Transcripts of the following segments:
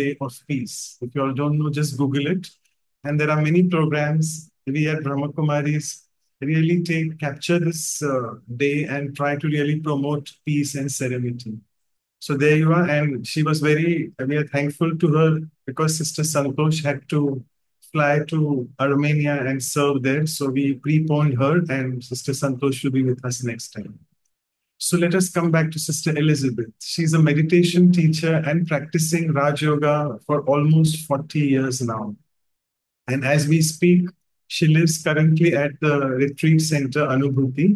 Day of Peace. If you all don't know, just Google it. And there are many programs. We at Brahma Kumaris really capture this day and try to really promote peace and serenity. So there you are. And she was we are thankful to her because Sister Santosh had to fly to Armenia and serve there. So we preponed her, and Sister Santosh will be with us next time. So let us come back to Sister Elizabeth. She's a meditation teacher and practicing Raj Yoga for almost 40 years now. And as we speak, she lives currently at the retreat center Anubhuti,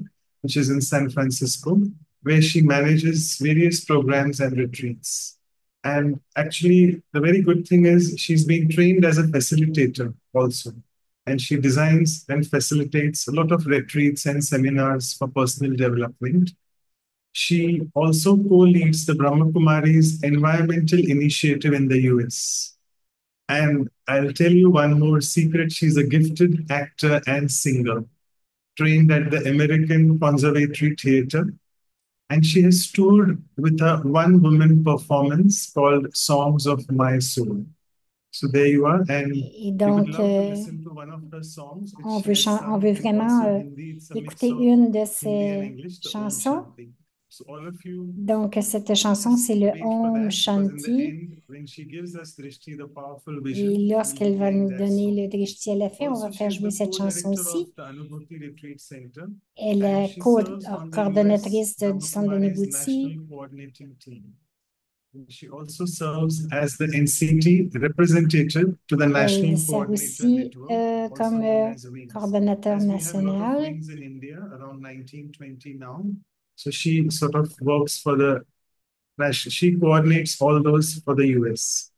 which is in San Francisco, where she manages various programs and retreats. And actually, the very good thing is she's been trained as a facilitator also. And she designs and facilitates a lot of retreats and seminars for personal development. She also co-leads the Brahma Kumaris Environmental Initiative in the US. And I'll tell you one more secret. She's a gifted actor and singer, trained at the American Conservatory Theatre. And she has toured with a one-woman performance called Songs of My Soul. So there you are. And Et we would donc, love to listen to one of her songs, which on she veut, has on sung veut in vraiment also Hindi. It's a mix écouter of une de Hindi and ses English, the Om chansons. Shanti. So all of you, Donc, cette chanson, just c'est le wait for Om that, because in the Shanti. end, when she gives us Drishti, the powerful Et vision, we will lorsqu'elle be va playing nous that donner song. le Drishti à la fin, on va Also, she faire is jouer the cette chanson co-director of aussi. the Anubhuti Retreat Center, Elle and est she serves on the US coordonnatrice du Brahma centre de Kumaris Nibouti. National Coordinating Team. She also serves as the NCT representative to the National Elle sert Coordinator aussi Network, also comme known as WINGS. coordonnateur As we have a lot of national. WINGS in India, around 1920 now. So she sort of works for the national, she coordinates all those for the US.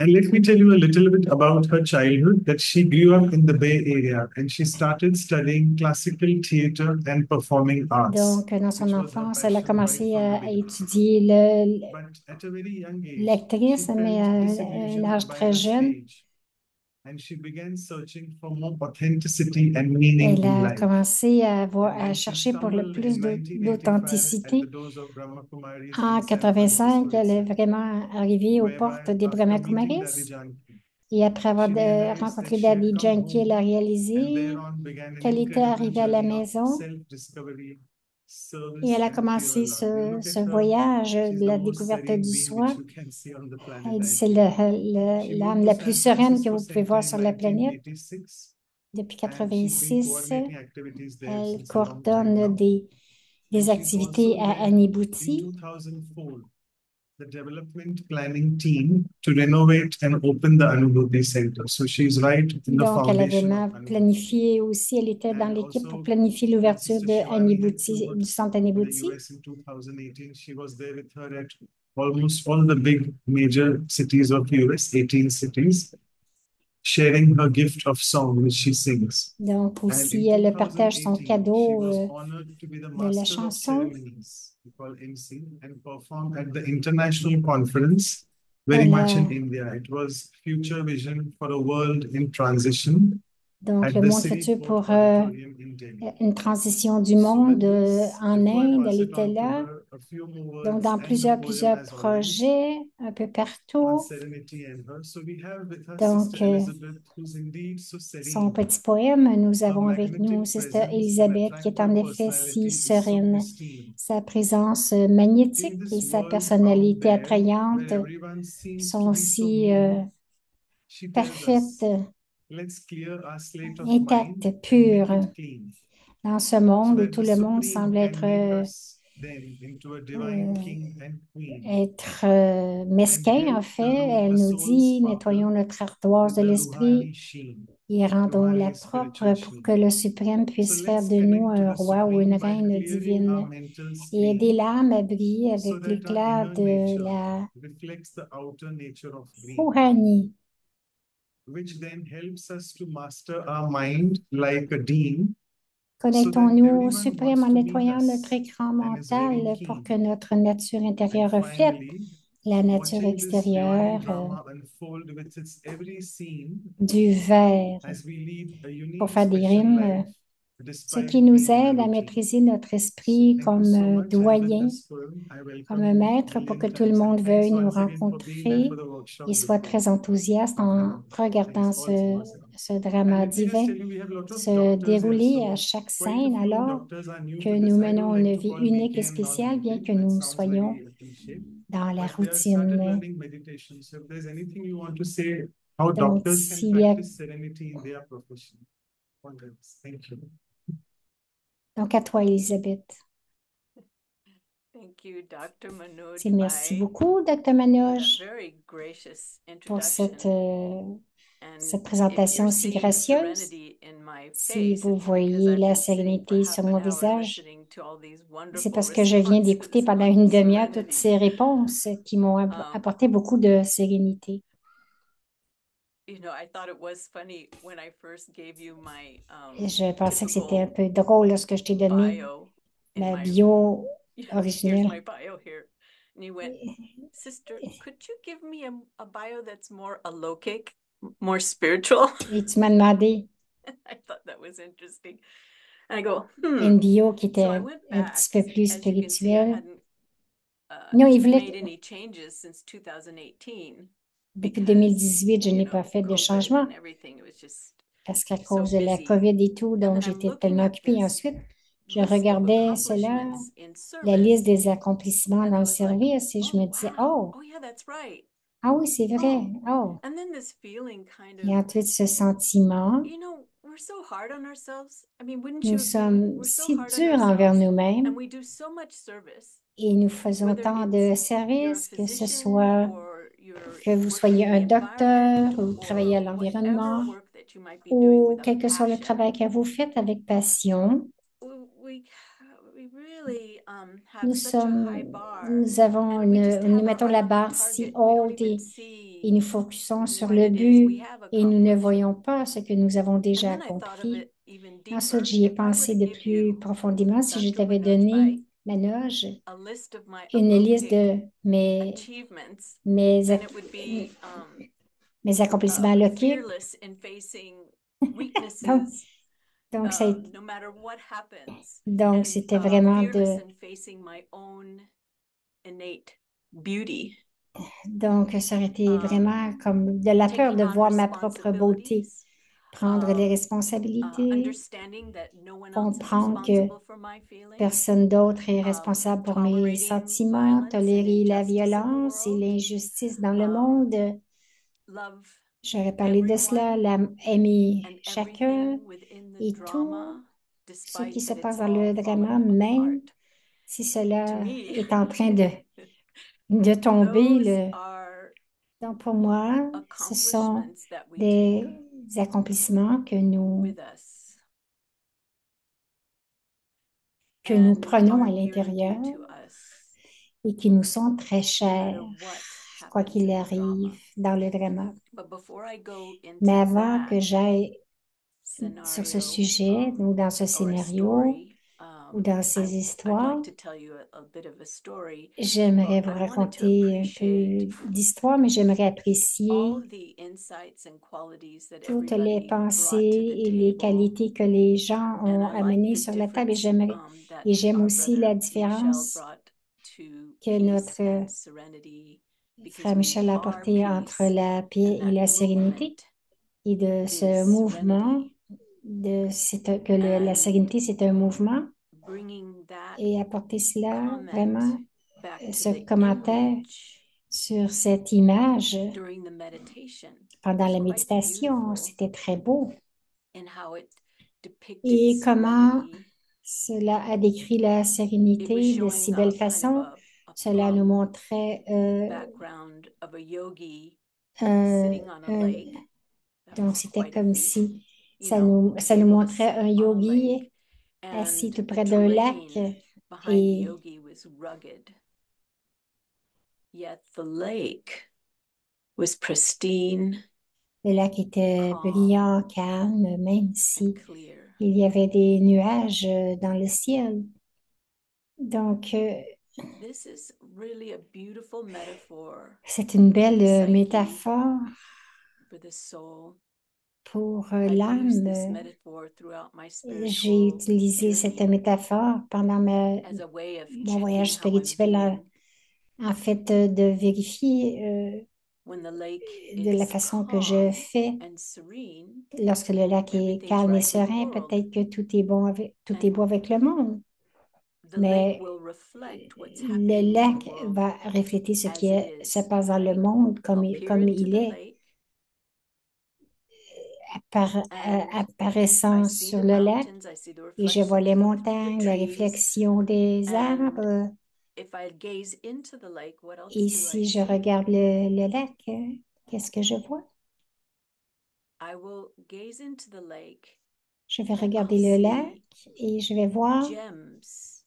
And let me tell you a little bit about her childhood, that she grew up in the Bay Area and she started studying classical theater and performing arts, Donc, dans son which was her enfance, elle a passion right commencé from the à beginning. étudier But at a very young age, l'actrice, she mais felt à un disillusioned âge by très the jeune. stage, and she began searching for more authenticity and meaning Elle in a life. commencé à And when she chercher pour le stumbled plus in 1985 at d'authenticité. the doors of Brahma Kumaris En in San Francisco 85, elle est itself, vraiment arrivée aux whereby portes des after Brahma meeting Daddy Kumaris. Janki, Et après avoir she realized that rencontré she had Daddy come Janki, elle a home, and réalisé thereon began an qu'elle était incredible arrivée à la journey of maison self-discovery, et elle service, a and pure commencé love. You look ce at her, voyage she's de the la most découverte serene du being soi. which you can see on the planet, Elle dit I c'est think. She l'âme moved la to plus San sereine que Francisco vous pouvez Center voir in sur la planète. 1986, Depuis and she's been 86, coordinating activities there elle since a long time coordonne now. des And she's activités also à led in Anibouti. 2004 the development planning team to renovate and open the Anubhuti Center. So she's right in the Donc, elle a foundation vraiment of Anubhuti. planifié aussi, elle était dans And l'équipe pour also, planifier when l'ouverture Sister de Shivani had Anibouti, toured du centre in the Anibouti. US in 2018, she was there with her at almost all the big major cities of US, 18 cities, sharing her gift of song which she sings. Donc, And aussi, in elle partage son 2018, she cadeau was honored to be the de la Master of chanson. Ceremonies, we call MC, and perform at the international conference very Elle much a, in India. It was Future Vision for a World in Transition donc, at le the monde futur City pour Port Auditorium in Delhi. une transition du So monde with this, en before I Inde, pass elle it était on to là. her, a few more Donc, words dans and the poem plusieurs as always projets, un peu on partout. serenity and her. So we have with us Donc, Sister Elizabeth, who's indeed so son serene. petit poème, nous Her avons avec nous magnetic Sister presence and Elisabeth, qui est en attractive effet si personality is so sereine. pristine. Sa présence In magnétique et this sa world out personnalité there, attrayante where everyone seems to sont be so si mean, she tells parfaites, us, let's clear our slate of intactes, mind and make pures it clean, dans ce so monde où that tout the le monde Supreme semble can make us then into a divine king and queen, mesquin, en and fait. help Elle the nous soul dit, sparkle nettoyons notre ardoise with de the l'esprit Ruhani sheen, et rendons-la Ruhani propre spiritual pour sheen. que le Suprême So puisse faire let's de nous connect to un the roi ou une Supreme by reine clearing our divine mental et aider screen, l'âme à briller so avec that our l'éclat inner de nature la reflects the outer nature of being, Rouhani. which then helps us to master our mind like a dean, so that Connectons-nous au everyone Suprême wants en to meet nettoyant notre us écran and is very mental pour que keen. notre nature And intérieure reflète finally, la nature watching this divine extérieure drama unfold with its every scene du verre as we lead a pour unique, faire des special rimes. life ce qui despite nous being in a aide à routine. maîtriser notre So esprit thank you comme so much. And with doyen, this poem, I comme un welcome maître pour que Lynn tout le monde Tyson. Thanks veuille nous once again for being there for rencontrer the et workshop soit this très week. enthousiaste en regardant Thanks all from us. ce And drama let me just divin tell you, we have a lot of se doctors here. dérouler à So chaque quite a scène few alors doctors are new que to nous this. I don't menons like une to vie call unique et weekend spéciale, bien non-weekend. que That nous sounds soyons very cliche. dans la But they have started routine. learning meditation. So if there's anything you want to say, how Donc, doctors can s'il y a, practice serenity in their profession. Wonders. Thank you. donc à toi, Elisabeth. Thank you, Dr. Manoj, Merci Bhai, beaucoup, Dr. for that Manoj, very gracious pour introduction. And cette if présentation you're si seeing gracieuse. serenity in my Si face, vous it's because voyez I've la been sitting for sérénité sur half mon an hour visage, listening to all these c'est wonderful parce que je viens d'écouter responses pendant on une demi-heure toutes serenity. ces réponses qui m'ont apporté beaucoup de sérénité. You know, I thought it was funny when I first gave you my Et je pensais que c'était un typical peu drôle lorsque je t'ai donné bio in ma my, bio here's originelle. my bio here. And you went, Sister, could you give me a bio that's more alokic, more spiritual? Et tu m'as demandé I thought that was interesting. And I go, une bio qui était So I un went petit back. peu plus As you can see, I spirituelle. hadn't Non, il made voulait, any changes since 2018 depuis because, 2018, je you n'ai pas know, fait de COVID changement and everything. It was just parce qu'à so cause de la busy. COVID et tout, And donc then I'm j'étais looking tellement at occupée. this Ensuite, je list of regardais cela, accomplishments in la liste service, des accomplissements and dans I le was like, service et je me disais, wow, oh, yeah, that's right. ah oui, c'est vrai, oh. And then this feeling kind Et of, ensuite, ce sentiment, you know, we're so hard on ourselves. I mean, wouldn't nous you agree? sommes We're so si hard on durs envers ourselves, nous-mêmes and we do so much service, et nous faisons whether tant it's de you're a services, que ce physician soit or you're que vous working soyez in un the docteur environment ou travaillez à or whatever l'environnement work that you might be doing ou with a quel que soit le passion. travail que vous faites avec passion. We really have Nous such a high sommes, bar, nous avons and we just nous have our mettons eye la on the barre si target. We don't haute even et see nous focusons sur what le it is we but have et nous ne accomplished. voyons pas ce que nous avons And déjà then I thought of accompli. it even Ensuite, deeper. j'y ai If I were pensé to de give plus you, profondément. Si je Dr. t'avais Manoj donné, Bhai, Manoj, a list of my une liste alokic de achievements, mes, then it would be mes accomplissements loquiques. fearless in facing Donc, weaknesses, donc, no matter what happens, donc and c'était vraiment fearless in facing my own innate beauty, donc ça aurait été vraiment comme de la peur taking de on voir ma propre beauté, responsibilities, prendre les responsabilités, understanding that no one else is comprendre que responsible for my feelings, personne d'autre est responsable pour mes tolerating sentiments, violence and tolérer la injustice in the violence et world, l'injustice dans le monde. love J'aurais parlé de cela, aimer and chacun everything within the et tout drama, ce qui despite se that passe it's dans le all drama, falling même apart. si To cela me, est en train de tomber. those are Donc, pour moi, ce sont accomplishments that we des take accomplissements with us que nous and prenons are à near and dear l'intérieur to us, et qui nous sont très no chers, matter what quoi happens qu'il in the drama. arrive dans le drama. But before I go Mais into avant that que j'aille sur ce scenario sujet, ou dans ce or a scénario, story, ou dans ces I'd histoires, like to tell you a bit of a story, j'aimerais but vous I wanted to raconter un appreciate peu d'histoire, mais j'aimerais apprécier all the insights and qualities that toutes les everybody pensées brought to the et les table. qualités que les gens And ont I like amenées the sur la table et difference that j'aime our aussi la brother Michel différence brought to que peace notre and serenity, because frère we Michel a are apporté entre peace, la paix and et that la sérénité movement et de is ce mouvement, serenity. la And sérénité, c'est un mouvement bringing that et apporter cela comment vraiment, back to ce the commentaire image sur cette image during the meditation pendant was la quite méditation, beautiful c'était très beau. in how it depicted Et comment serenity. cela a décrit la It was sérénité de si showing belle a kind of façon. Cela nous montrait background of a yogi un, sitting on a un- lake. That donc was c'était quite a comme feat, si you know, to ça be nous able to montrait sit un on a lake. yogi assis And tout the près d'un lac terrain behind the et yogi was rugged, yet the lake was pristine le lac était calm brillant, calme, même and si clear. il y avait des nuages dans le ciel. Donc, This is really a beautiful metaphor c'est une for the belle psyche, métaphore for the soul, pour I've used l'âme. this metaphor throughout my J'ai spiritual utilisé cette journey métaphore pendant as a way of mon voyage checking how I'm spirituel, doing en fait, de vérifier when the lake de la is façon que je calm fais. and serene. Lorsque le lac est Everything's calme et right with the serein, world, peut-être que tout est bon avec, tout est and beau avec le monde. the lake Mais will reflect what's le happening in lac the world va refléter ce as qui it se is, passe dans le right? monde I'll peer comme into il the est, lake and apparaissant I see sur the le lac. mountains, I see the Et je vois reflections les of the montagnes, la trees, réflexion des and arbres. if I gaze into the lake, what else Et do I si je see? regarde le lac, qu'est-ce que je vois? I will gaze into the lake Je vais and I'll regarder le lac see et je vais voir gems,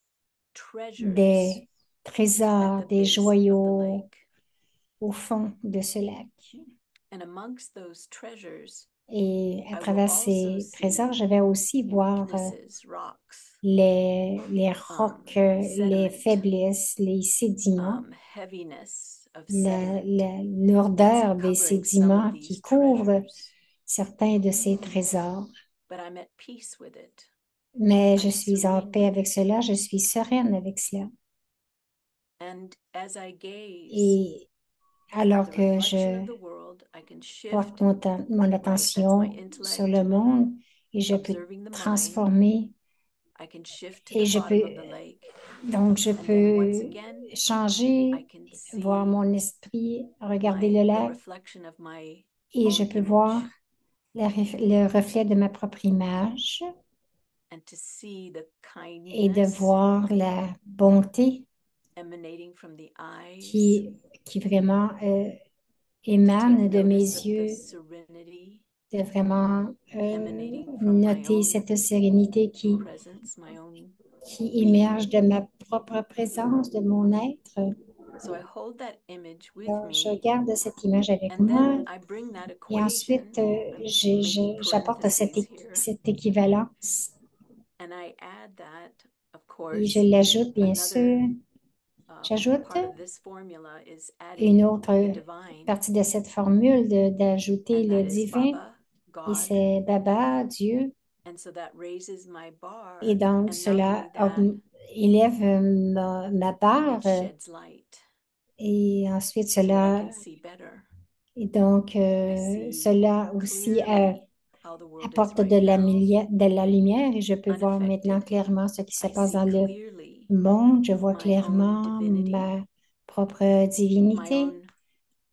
treasures des at trésors, the des base of the joyaux lake. au fond de ce lac. And amongst those treasures, Et à I will travers also ces trésors, je see vais aussi voir weaknesses, rocks, les rocs, les sediment, faiblesses, les sédiments, heaviness of la sediment lourdeur that's des covering some of sédiments qui these couvrent treasures. certains de ces trésors. But I'm at peace with it. Mais je I'm suis en serene paix with avec it. cela, je suis sereine avec cela. And as I gaze Et at alors the que reflection je of the world, I can porte shift, mon right? That's my attention sur le intellect, monde et je peux observing the mind. transformer I can shift to et the je bottom peux, of the lake. donc je And then once peux again, I changer, can voir see mon esprit, regarder le the lac reflection of my et je own peux voir image le reflet de ma propre image and to see the et de kindness voir la bonté emanating from the eyes, qui vraiment to émane take de mes notice of the yeux, serenity de vraiment emanating from my noter own cette sérénité presence, my own qui émerge de ma propre présence, de mon être. So I hold that image with Donc, je me, garde cette image avec and moi then I bring that et equation. ensuite, I'm making j'apporte parentheses here, cette équivalence and I add that, of et je course, l'ajoute, bien another sûr. J'ajoute part of this formula is une adding autre the divine, partie de cette formule d'ajouter and le that is divin Baba, et God. c'est Baba, Dieu. And so that raises my bar, Et donc, and not cela only that, élève ma barre it sheds light et ensuite so that I cela, can see better. et donc, I see cela aussi clearly how the world is apporte right now. de la lumière et je peux voir maintenant Unaffected. clairement ce qui se I passe see dans le clearly monde. Je vois my own clairement divinity, ma propre my divinité, own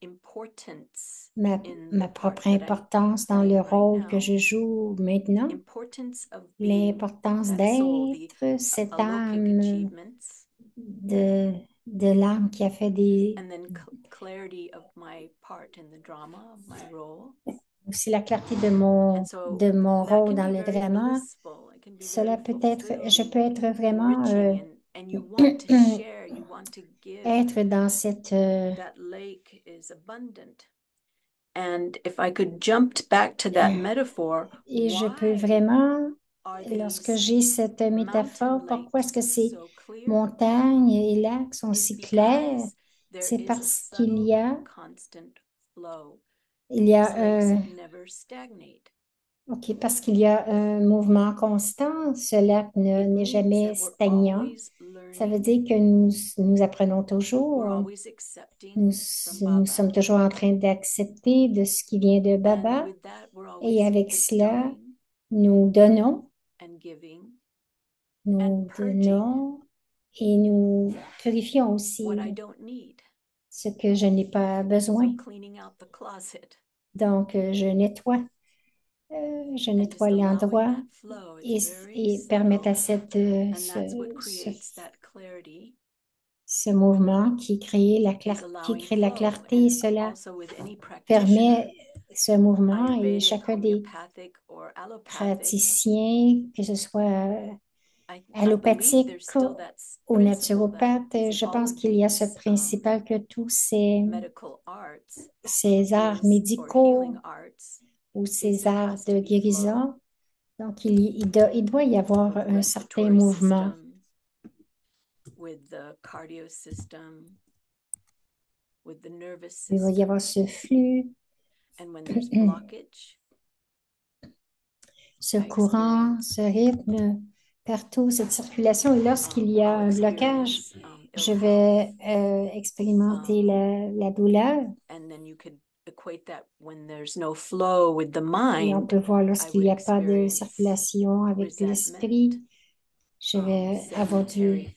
importance ma in the part propre that I'm importance dans le playing right rôle que now, je joue maintenant, importance of being l'importance that soul, the d'être cette alokik âme achievements, de l'âme qui a fait des... and then clarity of my part in the drama, of my role. aussi la clarté de And so de mon that rôle can dans be le very drama. blissful. It can be Cela very peut être, je peux fulfilling, être vraiment enriching, and you want to share, you want to give. être dans cette... That lake is abundant. And if I could jump back to that metaphor, Et je peux why vraiment, are lorsque these j'ai cette métaphore, mountain pourquoi est-ce que lakes ces so clear? montagnes et lacs sont It's si clairs? because there C'est is a parce qu'il subtle y a, constant flow. il y These a, lakes never stagnate. ok, parce qu'il y a un mouvement constant. Ce lac It n'est means jamais that we're stagnant. always Ça veut learning. dire que nous apprenons We're toujours. always accepting Nous, from nous Baba. sommes toujours en train d'accepter de ce qui vient de And Baba. with that, we're Et always avec cela, bestowing nous donnons, and giving nous and purging donnons et nous purifions aussi what I don't need. ce que je n'ai pas besoin. So cleaning out the closet Donc, je and just allowing l'endroit that flow. It's very et permettre à subtle, and that's what creates that clarity. ce mouvement qui crée Is qui allowing crée la flow, clarté. and Cela also with any permet practitioner, ce mouvement et Ayurvedic, chacun des homeopathic, or allopathic, praticiens, que ce soit I believe allopathique there's still that ou principle that naturopathe, je all pense of qu'il y a ce these principe que tous medical arts ces arts or médicaux healing arts ou is ces there arts has de to be flow guérison, donc il doit y avoir with the un certain respiratory mouvement. system, with the cardio system, with the nervous Il va y system. avoir ce flux. And when there's blockage, ce courant, ce rythme partout, cette circulation. Et lorsqu'il y a un blocage, je vais expérimenter la douleur. And then you could equate that when there's no flow with the Et on mind, peut voir I lorsqu'il would n'y a pas de experience circulation avec resentment, l'esprit, je vais avoir sedimentary du,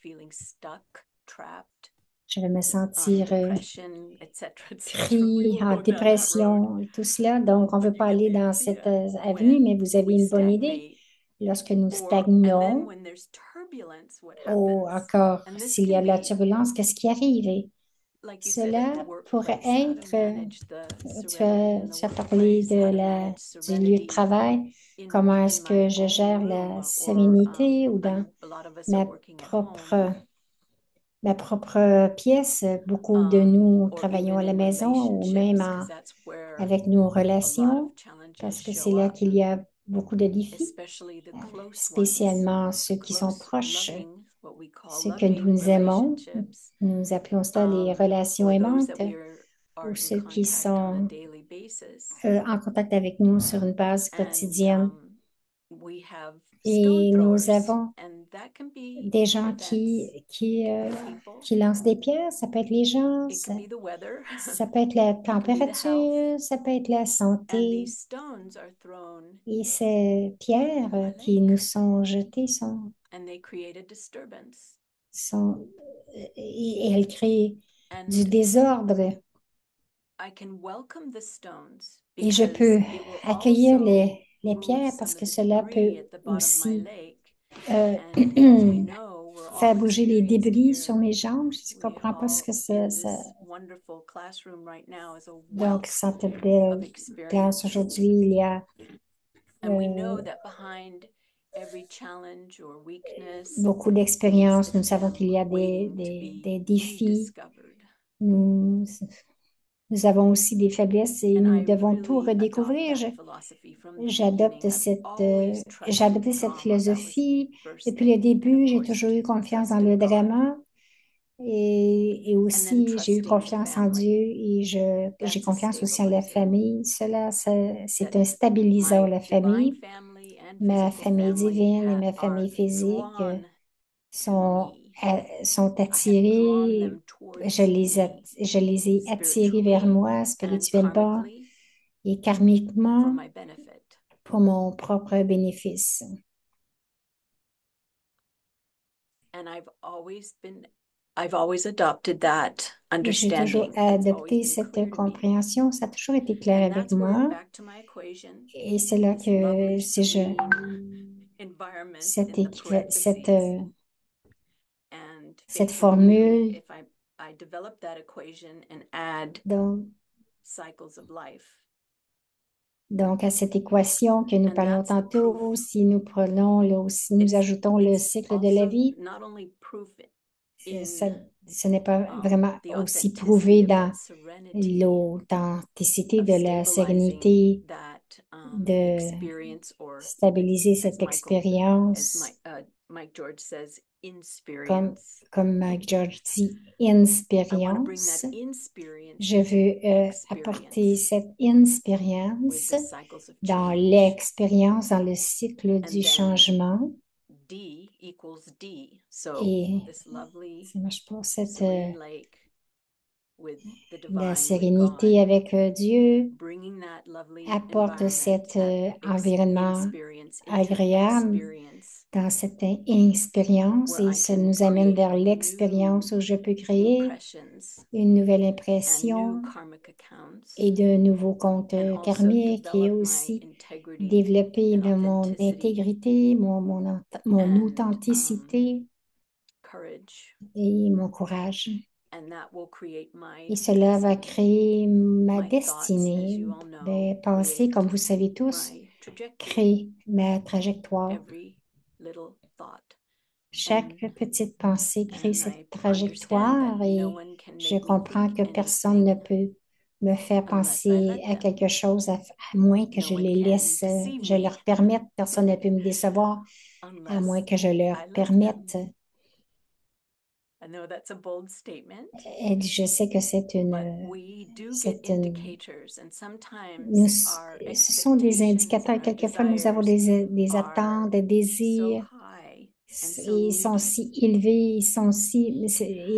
feeling stuck, trapped, je vais me sentir depression, etc., etc. We pris, won't en go down that road. dépression, tout cela. Donc, on ne veut But you pas get aller the dans idea. cette avenue, mais vous avez We une bonne idée. stagnate, Lorsque nous and then stagnons, when there's turbulence, what ou happens? encore And this s'il y a can de la be, turbulence, qu'est-ce qui arrive? Et like you said, at the cela pourrait workplace, how to être, manage the tu serenity in the as parlé workplace, how to du manage lieu de serenity travail, comment est-ce que my je own gère room, la or sérénité ou dans a lot of us are ma working at propre, home, ma propre pièce. Beaucoup de nous or travaillons à even la in maison ou même relationships, because that's where avec nos a lot of relations, challenges parce que show c'est là up, qu'il y a beaucoup de défis, especially the close ones, spécialement ceux qui sont close, proches, loving, what we call ceux que loving nous aimons. relationships, Nous appelons cela les relations or those aimantes, that we are ou in ceux qui contact on a sont daily basis. en contact avec nous sur une base And quotidienne. we have Et stone nous throwers, avons and that can be des gens events, people, qui lancent des pierres. Ça peut être les gens, it could be the weather, ça peut être la it could be the health, température, ça peut être la and santé. these stones are thrown Et ces pierres in my qui lake, nous sont jetées and they create a disturbance. et elles créent du And désordre. I can welcome the stones Et je because peux it will accueillir also les move pierres some parce of que the cela debris peut at the bottom of my aussi lake. euh, And as we know, we're all faire bouger les experiencing débris sur here. mes jambes. Je ne We comprends pas ce all que in ça. this wonderful classroom right now is a Donc, wealth Centre of Bell classe experience. aujourd'hui, il y a And we know that behind every challenge or weakness beaucoup is d'expériences. the Nous savons qu'il y a gem waiting to des be défis. rediscovered. Nous, nous avons aussi des faiblesses et And nous I devons tout really adopt redécouvrir. that philosophy from the J'adopte beginning. I've always j'ai adopté trusted cette drama. That was philosophie the first depuis le thing. And début. of J'ai course, toujours eu confiance dans trust in le God. drama et And then aussi j'ai eu trusting confiance en Dieu family. et j'ai That's a confiance aussi en la stabilizer. famille. Cela, c'est That un stabilisant, my la divine famille. family and Ma physical famille family divine et ma are famille physique drawn to sont, me. sont I have drawn attirés. them towards me Je les ai attirés vers spiritually moi and spirituellement karmically et for karmiquement my benefit. pour mon propre bénéfice. And I've always adopted that Et j'ai toujours understanding. It's always adopté been cette clear to me. compréhension. Ça a toujours été clair And avec that's where, moi. back to my equation, Et c'est là this que lovely, si serene environment cette, in the parentheses. And cette facing formule, you, if I develop that equation and add donc, cycles of life. donc à cette équation que nous And parlions that's the tantôt, proof. si nous prenons, si nous ajoutons le It's cycle de la also vie, not only proof in ce n'est pas vraiment the aussi authenticity prouvé of dans that serenity, l'authenticité of de la stabilizing sérénité, that de experience, or stabiliser as cette expérience, Mike George says, comme, insperience. comme Mike George dit, I want to bring inspérience. that insperience Je veux apporter experience cette with inspérience the cycles of dans change. l'expérience, dans le cycle And du then changement. D equals D. So Et this lovely, ça marche pas, cette serene lake with the la divine, with sérénité God, avec Dieu bringing that lovely apporte environment, cet that environnement experience into agréable experience, dans cette expérience where et I ça can nous amène vers create l'expérience où je peux new créer impressions une nouvelle and impression new karmic accounts, et de nouveaux comptes and also karmiques et develop my aussi integrity développer and mon authenticity intégrité, mon and authenticité courage. et mon courage. And that will create my Et cela va destiny. créer ma My thoughts, as destinée. you all know, Les pensées, comme vous savez tous, my trajectory, créent ma trajectoire. every little thought. Chaque petite pensée crée And I cette understand trajectoire that et no one can je make me comprends think que personne ne anything peut me faire unless I penser let à them. quelque chose à moins que No je one les can laisse, deceive je me leur permette. Personne ne peut me décevoir à moins unless que je leur I let them. permette. I know that's a bold statement, Elle dit, je sais que but we do get c'est une, indicators, and nous, sometimes our ce sont des expectations indicateurs. and our Quelquefois, nous avons des desires attentes, des are so désirs. high and so Ils sont needy si élevés,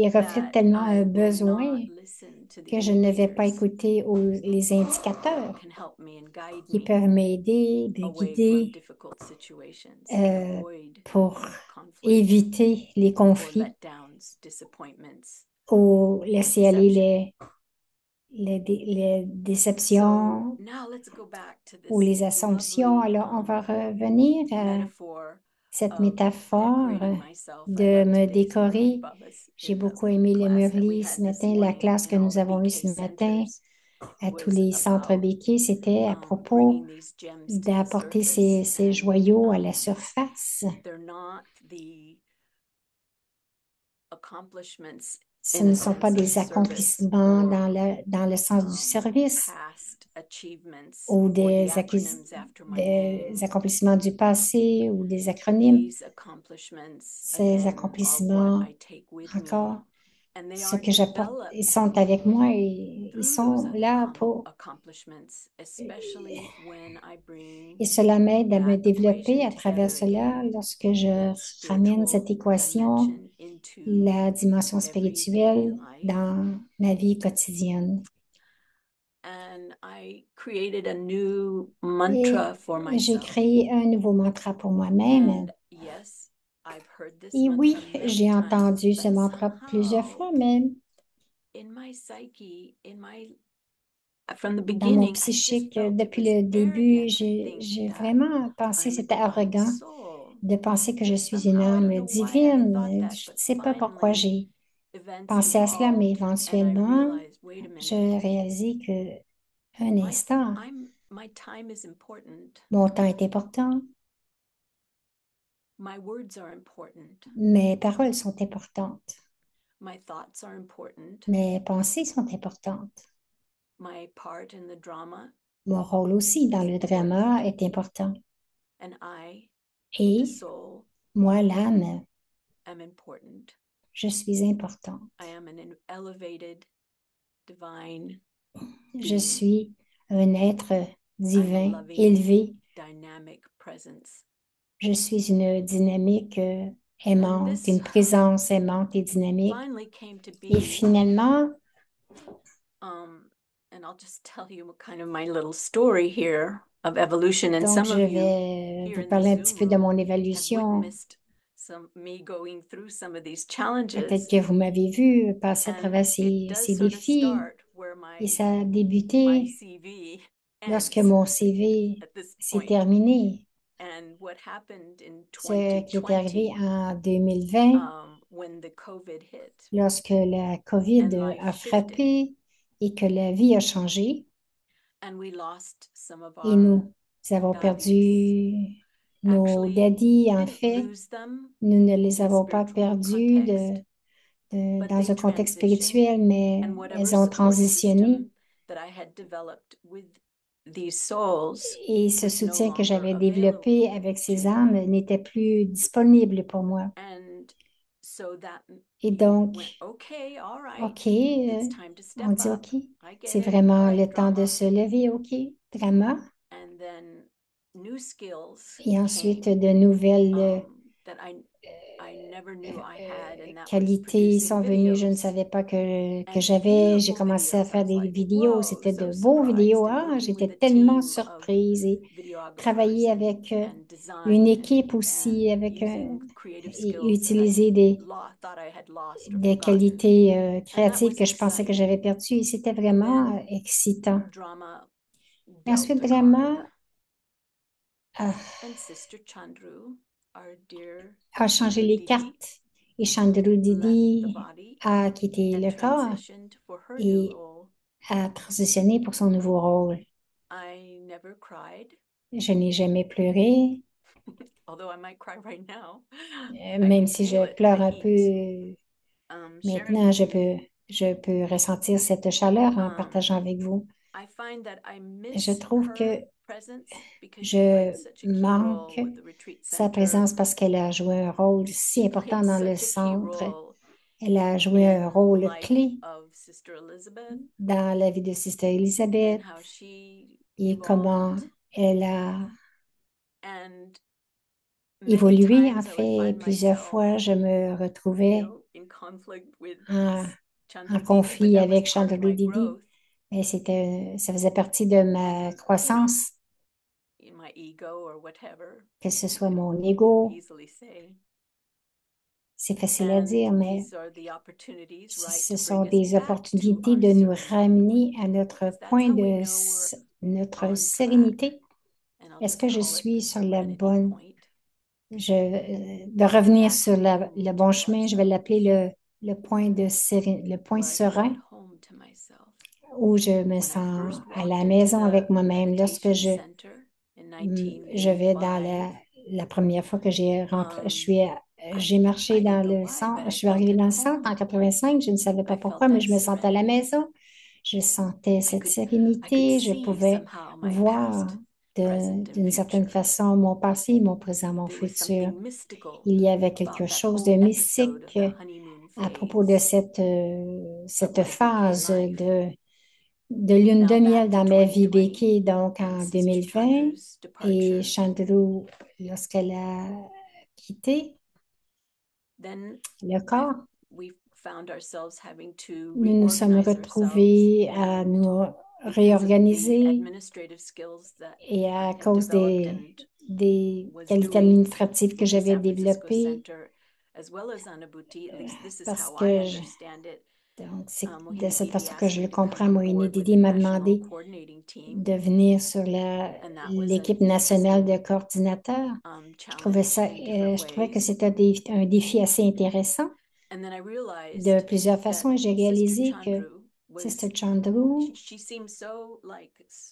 ils reflètent that tellement un I will besoin not listen to the que je ne vais pas indicators écouter les that indicateurs can help me and guide qui me peuvent m'aider, me away from guider difficult situations and avoid pour conflict éviter les or conflits letdowns, disappointments, ou and laisser aller deception. les So déceptions now let's go back to ou this les assumptions. lovely Alors, on va revenir à metaphor cette of métaphore decorating myself. I de love me today's Murli décorer. Babas J'ai in the beaucoup aimé le class that we Murli had ce this matin, la morning classe que in all nous the avons eue BK ce matin centers à tous was les centres about béquets. C'était à propos bringing these gems to the d'apporter surface, ces and joyaux à la surface. they're not the accomplishments Ce in ne a sont pas sense of des service accomplissements or dans le sens du service past achievements ou or the acronyms after my des name. accomplissements du passé ou des acronymes. These accomplishments, Ces again, are what accomplissements, I take with encore, me, and they ce are que j'apporte, developed ils sont avec moi et ils through sont those là pour... accomplishments, especially when I bring Et cela m'aide à me that développer equation à travers together cela again, lorsque je that ramène spiritual cette équation, dimension into la dimension everyday spirituelle life. dans ma vie quotidienne. And I created a new Et mantra for j'ai myself. créé un nouveau mantra pour moi-même. And yes, I've heard this Et oui, mantra many j'ai times, entendu ce but mantra plusieurs somehow fois, mais in my psyche, from the dans mon beginning, I just psychique, felt it depuis was le début, arrogant to think j'ai that vraiment pensé, I'm a c'était divine arrogant soul. de penser que je suis une Somehow, I don't âme know why I had thought divine. that, Je ne but sais pas pourquoi finally, j'ai events pensé à cela, mais evolved, and I éventuellement, realized, wait a j'ai minute, réalisé que un instant, my time is important. mon temps est important, My words are important. mes paroles sont importantes, My thoughts are important. mes pensées sont importantes. My part in the drama, Mon rôle aussi dans le drama est important. and I, the Et soul, moi, l'âme, am important. je suis importante. I am an elevated, divine, Je being. suis un être I'm a divin, loving, élevé. dynamic presence. Je suis une dynamique And aimante, this une présence aimante et dynamique. finally came to Et be, finalement, and I'll just tell you kind of my little story here of evolution. And donc some je of you vais here vous in the parler un petit Zoom peu de room mon have évolution. witnessed me going through some of these Peut-être challenges. que vous m'avez vu passer à And travers it does ces sort of défis. start where Et my ça a my débuté CV lorsque ends mon CV at this s'est point. terminé. And what happened in Ce qui est arrivé 2020, en 2020, when the COVID hit lorsque la COVID and life a shifted, frappé et que la vie a changé, and we lost some of et our nous avons daddies. perdu nos Actually, daddies, we en didn't fait. lose them Nous ne les in a avons pas spiritual perdus context, but dans they un contexte transitioned, spirituel, mais and whatever elles ont support transitionné. system that I had developed with these souls Et ce was no soutien que longer j'avais available développé avec to ces me. âmes n'était plus disponible pour moi. And so that Et you donc, went, okay, all right, OK, it's time to on step dit up. OK, I c'est get it. All vraiment right, le temps de drama. se lever, OK, drama. And then new skills Et ensuite, came de nouvelles that I never knew I had, and that was qualités sont producing venues, je ne videos. savais pas que And j'avais. J'ai beautiful commencé à videos. I faire was des like, vidéos, whoa, c'était de so beaux vidéos. surprised. And Ah, working j'étais with a tellement team of surprise et videographers travailler avec and une design équipe aussi, and avec using creative et skills that I utiliser thought I had lost or des forgotten. qualités And that créatives was que je pensais que exciting. j'avais perdues et c'était And vraiment then excitant. drama Et ensuite, dealt a drama card, and Sister Chandru, our dear a changé Chandru les Didi, cartes et Chandru left the Didi body a quitté and le corps transitioned for her new et role. a transitionné pour son nouveau rôle. I never cried, Je n'ai jamais pleuré, although I might cry right now. même I can si feel je it, pleure the un heat. peu maintenant, je peux ressentir cette chaleur en partageant avec vous. I find that I Je miss trouve her que presence because she je played such a key manque role with the retreat sa center présence parce qu'elle a joué un rôle si She important played dans le such a key centre. role Elle a joué un in the rôle life clé of Sister Elizabeth dans la vie de Sister and Elizabeth how she et comment evolved. elle a And many évolué. En times I would fait, find plusieurs myself, fois, je me retrouvais in conflict with en, en Chandra Didi, but conflit that was avec part Chandra of my Didi. growth, Mais ça faisait partie de ma croissance, in my ego or whatever. que ce soit You mon can ego. easily say. C'est facile à And dire, mais these are the opportunities, right, ce to sont bring us des back to opportunités our de nous serenity ramener point. à notre Because that's point how we de know we're notre on track. sérénité. And I'll Est-ce just que je call it suis the sur la serenity bonne, point. de revenir Back sur le home bon to chemin? Je vais ourselves, l'appeler le point le point where I felt serein, home to myself. où je me When I sens first à walked la into maison avec the moi-même. Lorsque meditation center in je vais dans 1985, la première fois que j'ai marché I dans don't know le why, centre, but je I suis felt arrivée at dans le centre en home. 85, je ne savais pas I felt pourquoi, mais that je me sentais à la serenity. maison. Je sentais I cette could sérénité, je see pouvais somehow my voir past, present, and d'une certaine future. façon mon passé, mon présent, mon There was futur. something mystical Il y avait about quelque that chose de whole episode of mystique the honeymoon à propos de phase cette of my BK phase life. de lune de Now miel back to dans ma vie 2020 béquée, donc en and Sister 2020. Chandru's Et departure. Chandru, lorsqu'elle a quitté Then le corps, we found ourselves having to nous nous sommes reorganize retrouvés ourselves, à and nous because of the réorganiser administrative skills that et I à had cause developed and des was qualités doing administratives que in the j'avais San Francisco développées, Center, as well as Anabuti. At least this is parce how I que understand it. donc c'est de Mohini cette Didi façon que asked je me le to come comprends. on Moïni board with Didi the m'a national demandé coordinating team, de venir sur and that was l'équipe an nationale de interesting coordinateurs. challenge in different Je trouvais que ways. c'était un défi assez intéressant And then I de realized plusieurs that façons et j'ai Sister réalisé que Chandru Sister was, Chandru, she seemed so like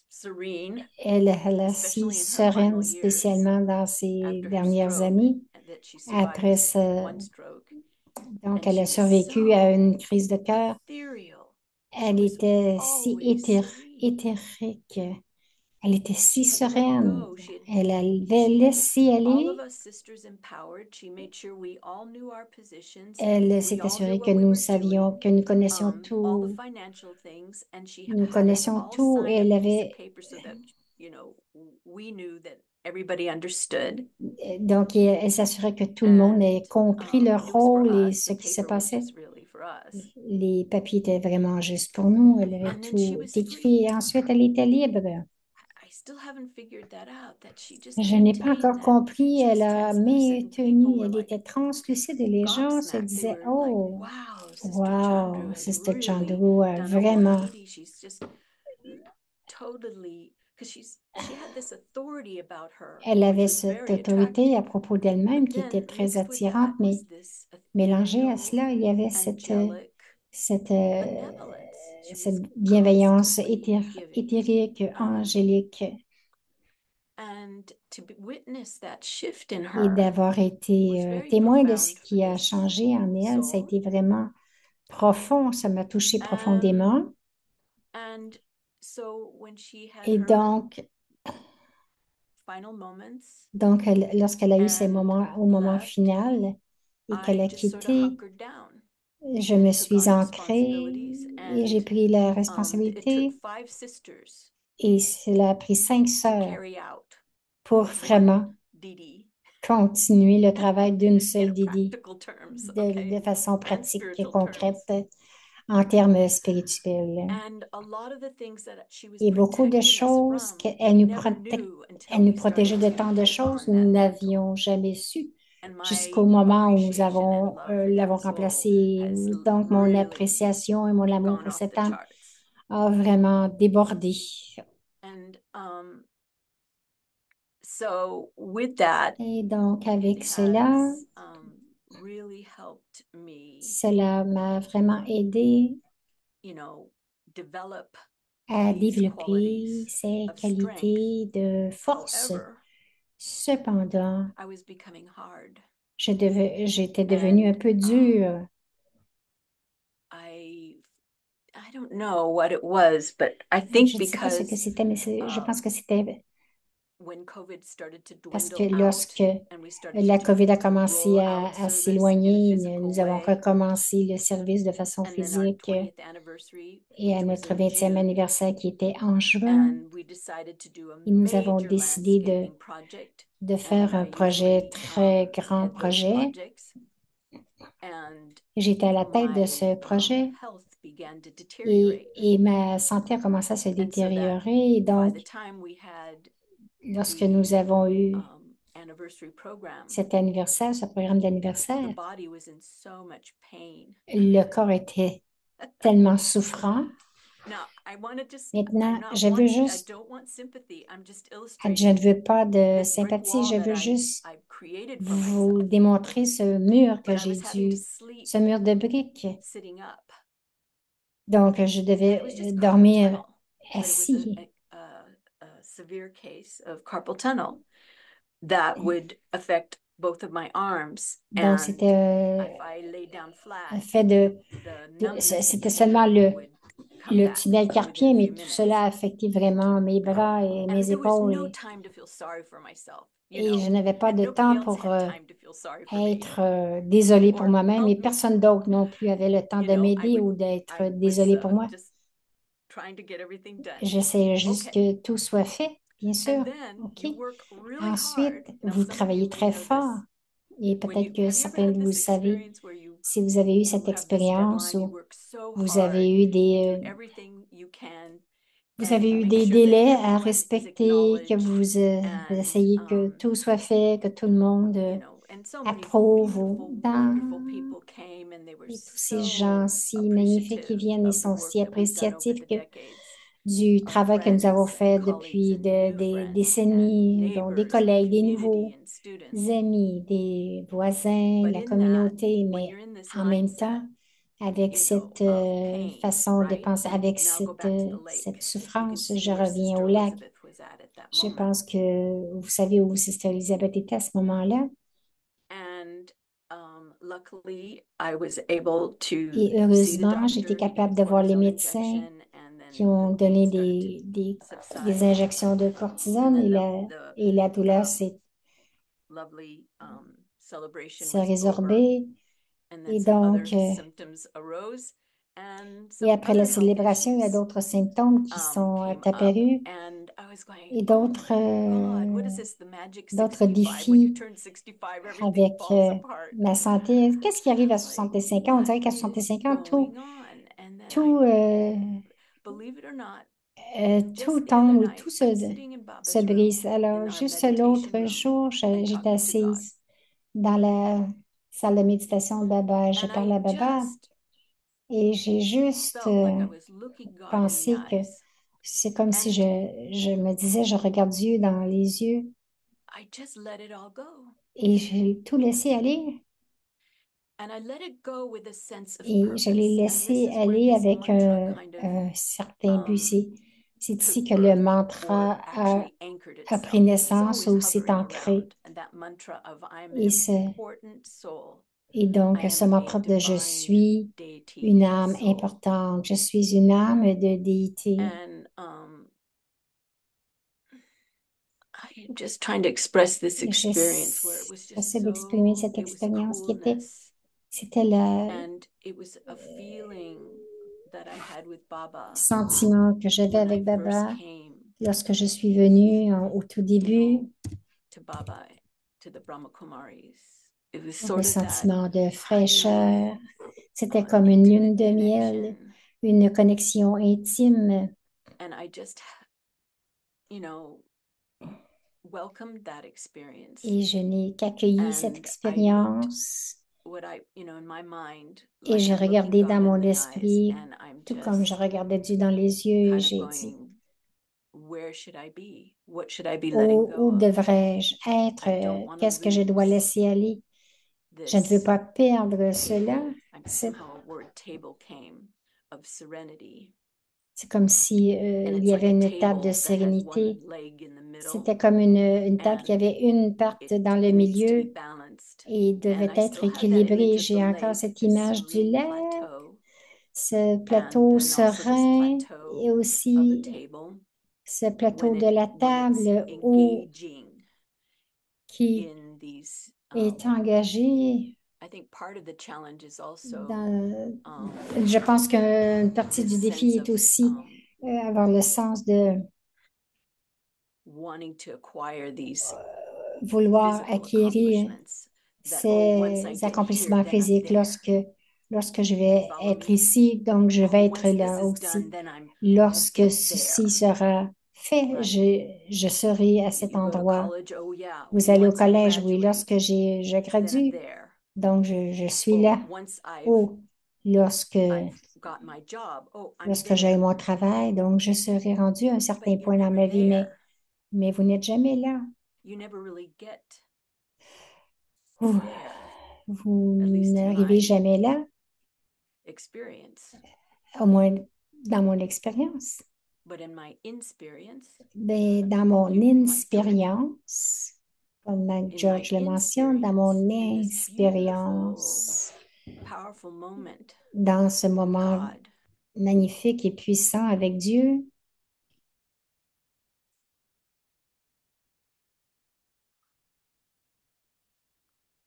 serene, elle est si especially in her sereine, final years spécialement dans ses after her dernières stroke, années. and that she Après survived one stroke. donc, And elle she a was survécu à une so crise de cœur. ethereal. She Elle was était si always serene. éthérique. Elle était si She had let sereine. go. Elle avait She had laissé all of aller. us sisters empowered. She made sure we all knew our positions. Elle We s'est all knew assurée que what we nous were savions, doing, que nous connaissions all the tout. financial things, and she Nous had us connaissions all tout et sign a elle piece of avait paper so that, we knew that everybody understood. donc elle s'assurait que tout le monde ait compris leur It was for rôle et us. ce The qui se paper was passait. just really for us. Les papiers étaient vraiment juste pour nous. Elle avait And then she tout was écrit et free. ensuite elle était libre. I still haven't figured that out, that she just Je n'ai pas maintained encore that. compris. She was Elle a translucent and people maintenu. were Elle like était translucide et les gens se gobsmacked. They disaient, were like, oh, wow, Sister Chandru wow, has Sister really Chandru a done a vraiment. 180. She's just totally, because she had this authority about her, Elle which avait was cette very autorité à attractive. propos d'elle-même But qui était then très mixed with attirante, that mais was this mélangée à ethereal, cela, il y avait angelic cette, benevolence. She was cette bienveillance constantly giving. éthérique, angélique. And to witness that shift in Et her d'avoir été was very témoin de ce profound for qui a this changé en elle, ça a soul. été vraiment profond, ça m'a touché profondément. And so when she had Et her donc, final moments lorsqu'elle a eu ces and moments, au moment left, final et qu'elle I a just sort of quitté, hunkered down je and me took suis on ancrée responsibilities. et j'ai And pris la it took responsabilité. 5 sisters Et cela a pris 5 to sœurs carry out pour one vraiment Didi continuer le travail d'une seule in Didi practical terms, de façon and pratique et spiritual concrète terms. en termes spirituels. And a lot of the things that she was Et beaucoup de protecting us choses from, qu'elle we nous, never knew until elle nous we protégeait started de to tant de take choses, on nous that mantle. n'avions jamais su And jusqu'au my moment où nous appreciation and love for l'avons that soul remplacé. has Donc, mon really appréciation et mon amour gone pour off cette the âme charts. a vraiment débordé. And so with that, Et donc, avec it cela, has really helped me, cela m'a vraiment aidé develop à these développer qualities ces of strength. qualités de force. However, Cependant, I was becoming hard. j'étais devenue un peu dure. I don't know what it was, but I think Je ne sais pas ce que because c'était, mais je pense que c'était when COVID started to parce que dwindle lorsque out and we started la to COVID a roll commencé out à service in a s'éloigner, nous physical avons way. recommencé le service de façon And then our physique 20th anniversary, et à which was notre in 20e June, anniversaire qui était en juin. and we decided to do a Et nous avons major décidé landscaping project. de faire un And I projet usually très grand head those projet. projects. And J'étais à la tête de ce my projet health began to deteriorate. et ma santé a commencé à se And so that détériorer. Et by donc, the time we had lorsque nous avons eu anniversary program, cet anniversaire, ce programme the d'anniversaire, body was in so much pain. le corps était tellement souffrant. Now, I want to just, Maintenant, I'm not je veux want, I juste, don't want sympathy. I'm just je ne illustrating veux pas de this brick sympathie, je wall veux that juste I've created for vous myself. démontrer ce mur que But I j'ai was having to dû, sleep ce mur de briques. sitting up. Donc, je And it was devais just carpal dormir tunnel, but it was assis. a severe case of carpal tunnel that would affect both of my arms. Donc, And c'était if I lay down un flat, fait the numbness and c'était pain seulement would come le back tunnel within carpien, a mais few tout minutes. cela a affecté vraiment mes bras et And mes there was épaules. no time to feel sorry for myself, you Et je know, n'avais pas and de nobody temps else pour had time to feel sorry for me. être désolée pour Or moi-même help et me. personne d'autre non plus avait le temps You de know, m'aider ou d'être désolée pour moi. just trying to get everything done. J'essayais juste Okay. que tout soit fait, bien sûr. And then OK. you work really Ensuite, hard. Now, vous some of travaillez you may très know fort. this. Et When peut-être you que have you ever certains had de vous this savez, experience where si vous avez eu you cette have this expérience deadline, you où work so vous avez hard, eu you do des, everything you can, vous and avez you eu make des sure that délais à everyone is respecter, que acknowledged, vous and essayez que tout soit fait, que tout le monde you know, and so many approuve beautiful, wonderful people came, and they were et tous ces so gens si magnifiques qui appreciative viennent et of the sont si work that we've done over appréciatifs the decades. du travail que nous avons Friends and fait colleagues depuis and new des friends and décennies, donc des neighbors and collègues, des community nouveaux and students. amis, des voisins, But la in that, communauté, when mais you're in this en même mindset, temps, avec you know, cette of pain, façon de right? penser, avec Now go back to the cette lake. You can souffrance, see je where reviens Sister au lac. Elizabeth was at that Je moment. pense que vous savez où Sister Elizabeth était à ce moment-là. And luckily, I was able to Et see the heureusement, doctor. j'étais He gave capable a de voir les cortisone médecins injection, and qui then ont the pain donné started to des subside. injections de cortisone And et then et la douleur s'est lovely celebration s'est was over. résorbée. And Et then some other donc, symptoms arose, and et some après la other health célébration, il y a issues d'autres symptômes qui sont came up. apparus And I was going, et oh my God, what is this, the magic d'autres 65? When you défis turn 65, everything avec falls apart. ma santé. Qu'est-ce qui arrive à Like, 65 ans? On dirait qu'à what is 65 ans, going on? And then tout, believe it or not, tout just the tombe other et night, tout I'm sitting in se Baba's room brise. in Alors, our juste meditation l'autre room jour, and j'étais talking to God. assise dans la salle de méditation de Baba. Je And parlais à I Baba just et j'ai juste felt like I was looking God in the pensé que eyes. c'est comme si And je me disais, je regarde Dieu dans les yeux I just let it all go. et j'ai tout laissé aller. And I let it go with a sense of Et je l'ai purpose. And laissé this is where aller this avec mantra kind of un certain but. C'est ici took que le birth, mantra or actually anchored a pris itself. It was naissance always ou s'est hovering ancré. around. And that mantra of I am Et, an important soul. et donc, I ce am mantra a de je divine suis deity une âme soul. importante, je suis une âme de déité. And I'm just trying to express this experience where it was just J'essaie d'exprimer so, cette it was expérience qui était, coolness. c'était le And it was a feeling that I had with Baba sentiment que j'avais when I avec first Baba came lorsque je suis venue au tout début. to Baba, to the Brahma Kumaris. It was Le sort of that sentiment de fraîcheur. highly C'était comme une lune de intimate miel, connection. une connexion intime. And I just, you know, welcomed that experience. Et je n'ai qu'accueilli cette And I looked expérience. what I, you know, in my mind, Et like j'ai I'm looking regardé God dans in mon the eyes, esprit, and I'm tout comme je just regardais Dieu dans les yeux, et kind of j'ai dit, going, where should I be? What should I be letting où go of? devrais-je être? I don't want to Qu'est-ce que je dois lose laisser aller? Je ne veux this pas perdre cela. table. And C'est somehow a word table came of serenity. c'est comme si And il it's y like avait a une table table de that has one sérénité. leg in the middle, C'était comme une table qui and avait une patte it dans le needs to be milieu balanced. et And devait I être still have that équilibrée. image of J'ai the encore lake, cette this image du serene lac, plateau, ce and plateau then also this serein plateau et of a aussi table. ce plateau when de la when it's table où engaging qui in these. est engagé I think part of the challenge is also dans, je pense qu'une partie this du défi sense est of aussi avoir le sens de wanting to acquire these vouloir physical acquérir accomplishments that, oh, once I ces get here, accomplissements then I'm physiques there. lorsque je You vais follow être me? ici, donc je Oh, vais être once this là is aussi. done, then I'll Lorsque get ceci there. sera fait, Right. je serai à cet You go to endroit. college, oh yeah. Vous allez au Once I collège, oui, graduate, lorsque je then I'm gradue, there. donc je suis Oh, là. once Oh, lorsque I've got my job, oh, I'm lorsque j'ai there. mon travail, donc je serai rendu à un certain But you're point dans never ma vie, there. mais vous n'êtes jamais là. You never really get Vous, there, vous at least in n'arrivez my jamais là, experience. au moins dans mon expérience. But in my inexperience, Mais dans mon inexpérience, comme George le mentionne, dans mon inexpérience, powerful moment, dans ce moment God, magnifique et puissant avec Dieu,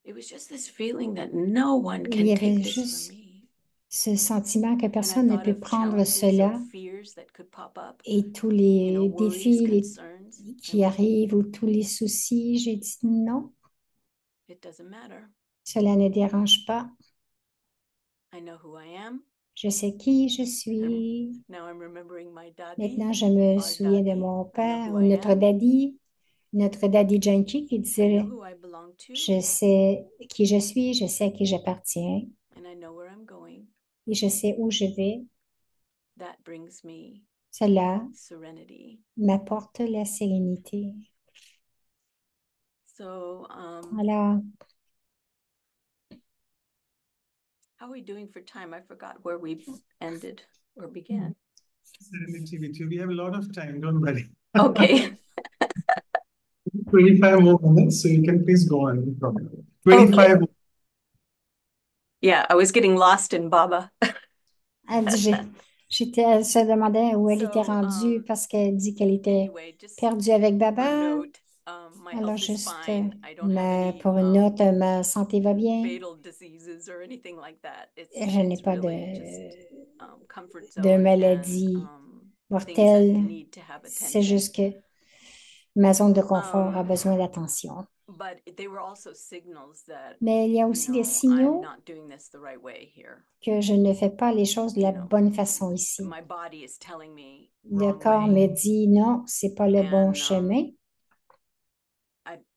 it was just this feeling that no one il y can avait take this from juste me. ce sentiment que And I personne ne thought peut of prendre challenges cela or fears that could pop up, et tous you know, les worries, défis concerns. qui arrivent ou tous les soucis. J'ai dit non, It doesn't matter. cela ne dérange pas. I know who I am. Je sais qui je suis. Now I'm remembering my daddy. Maintenant, je me Our souviens de daddy. mon I know père who ou I notre am. daddy Janky qui I disait, know who I belong to, je sais qui je suis, je sais à qui j'appartiens and I know where I'm going. et je sais où je vais. That brings me Cela serenity. m'apporte la sérénité. So, Alors, how are we doing for time? I forgot where we ended or began. Serenity with you. We have a lot of time, don't worry. Okay. 25 more minutes, so you can please go on. No problem. Okay. 25. Yeah, I was getting lost in Baba. elle dit, elle se demandait où elle était So, rendue parce qu'elle dit qu'elle était anyway, just perdue avec for a Baba. note, my Alors, health is juste, fine. I don't have any pour une note, ma santé va bien. fatal diseases or anything like that. Je n'ai It's pas really just comfort de zone maladie and things that mortelle. need to have C'est attention. juste que ma zone de confort a besoin d'attention. But they were also signals that, Mais il y a you aussi des know, I'm signaux not doing this the right way here. que je ne fais pas les choses de la You know, bonne façon ici. My body is telling me Le wrong corps way. me dit non, c'est pas le bon And chemin.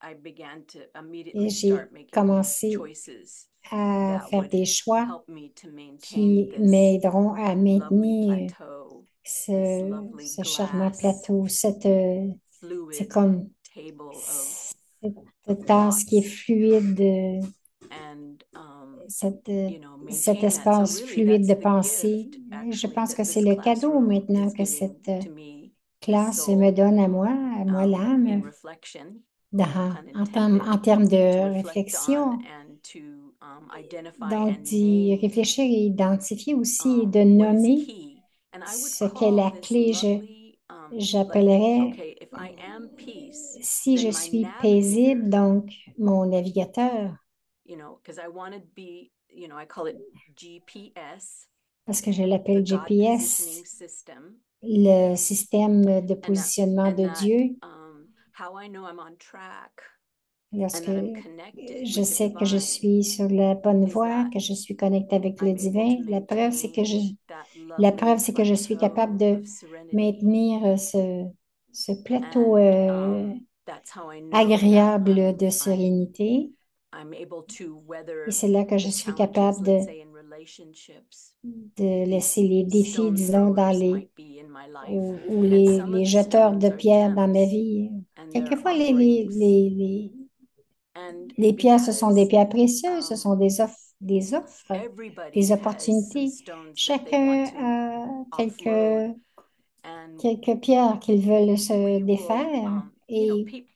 I began to Et immediately j'ai start making commencé choices à that faire would des choix help me to maintain qui this m'aideront à lovely maintenir plateau, this ce lovely charmant glass, plateau, c'est fluid comme table of cette tasse qui est thoughts. fluide, And cet you know, cet maintain that. So espace really, fluide that's de the pensée. gift Je actually pense que that c'est this le cadeau classroom maintenant is que giving cette to me, the classe soul, me donne à moi in l'âme, reflection, no pun intended, en termes to de reflect on réflexion. and to identify Donc, and d'y name réfléchir et identifier aussi et de what is nommer key. And I would ce qu'est call la this clé. lovely, like, J'appellerais, okay, if I am peace, si je then my suis navigator, paisible, donc mon navigateur, you know, because I want to be, you know, I call it GPS, parce que je the l'appelle God GPS, positioning system, le système de and positionnement de that, Dieu. how I know I'm on track Lorsque and that I'm connected je with the sais que je divine suis sur la bonne is voie, that que je suis connectée avec le I'm able divin, to la preuve, c'est que maintain that la lovely preuve, c'est que je suis capable plateau de of serenity. maintenir ce plateau And that's how I know that agréable de sérénité. I'm able to Et weather c'est là que je the suis challenges, capable let's say, in relationships. de laisser les défis, Stone disons, dans throwers les, might be in my life, ou and some of les the jeteurs de stones are pierres dans ma gems, vie. and they're Quelquefois, offerings. And les pierres, ce sont des because pierres précieuses, ce sont des offres, everybody des has some opportunités. stones that they Chacun want to a offload, and quelques pierres qu'ils veulent se we will, défaire you know, et people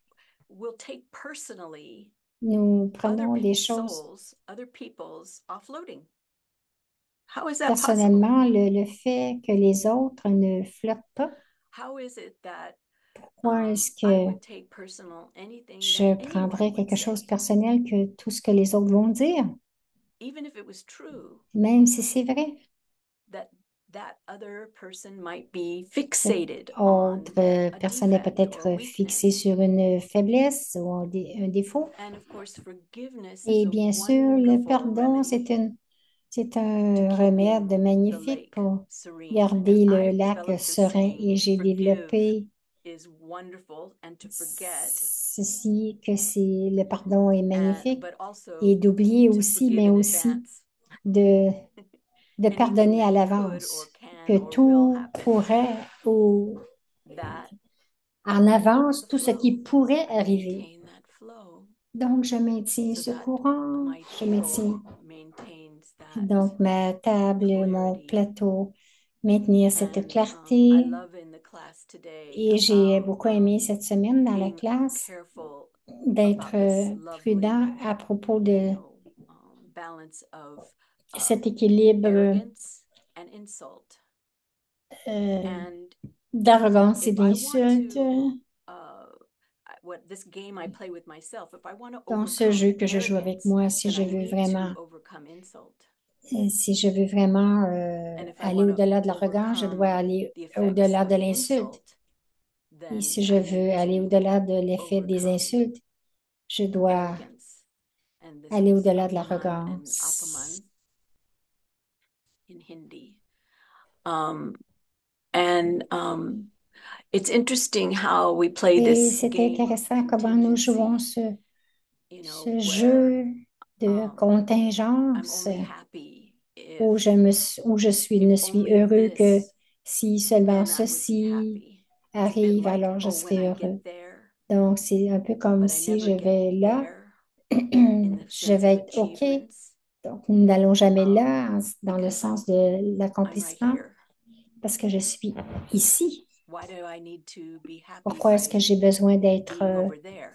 will take personally nous other prenons des people's choses souls, other people's offloading. How is that possible? personnellement, le fait que les autres ne flottent pas. how is it that Pourquoi est-ce I que would take personal anything je that prendrais anyone would quelque chose de say, personnel que tout ce que les autres vont dire, even if it was true, même si c'est vrai? that that other person might be Cette fixated on autre a personne est defect or peut-être fixée weakness. sur une faiblesse ou un défaut. And of course, forgiveness is Et a bien sûr, le wonderful pardon, remedy c'est to un remède keeping the magnifique lake pour serene. garder And le I've lac developed this serein. Et saying, j'ai forgive développé is wonderful, and to forget, ceci, que le pardon est magnifique. but also Et d'oublier to aussi, forgive mais in aussi advance de anything pardonner à that could l'avance, or can que or will tout happen. pourrait ou That en avance, the tout ce flow. qui pourrait I arriver. maintain that flow Donc, je maintiens so ce that courant, my je maintiens table maintains that donc ma table, mon clarity. plateau, maintenir cette And I clarté. love in the class today Et j'ai about beaucoup aimé cette semaine dans la being classe careful d'être about this prudent lovely, à propos de balance of cet équilibre arrogance and insult. euh, And d'arrogance et if I want d'insulte to, what this game I play with myself, if I want to dans ce jeu overcome que je joue avec arrogance, moi, si then je I veux need vraiment, to overcome insult. si je veux vraiment And if I aller want to au-delà de l'arrogance, je dois overcome aller the effects au-delà of de l'insulte. insult, Et then si je I veux need aller to au-delà de l'effet des overcome insultes, je dois arrogance. And this aller is au-delà de Apaman and l'arrogance. Apaman in Hindi. And it's interesting how we play Et this c'est game of intéressant comment nous jouons contingency, ce where jeu de I'm contingence only happy où if où je ne suis only heureux que this, si seulement then I would be ceci happy. It's a bit arrive, like, alors je oh, when serai I heureux. get there, Donc, c'est un peu comme but I si je never get vais là, there in the je sense vais of être OK. achievements. Donc, nous n'allons jamais là dans le Because sens de I'm right l'accomplissement here. parce que je suis ici. Why do I need to be happy Pourquoi est-ce que by j'ai besoin d'être being over there?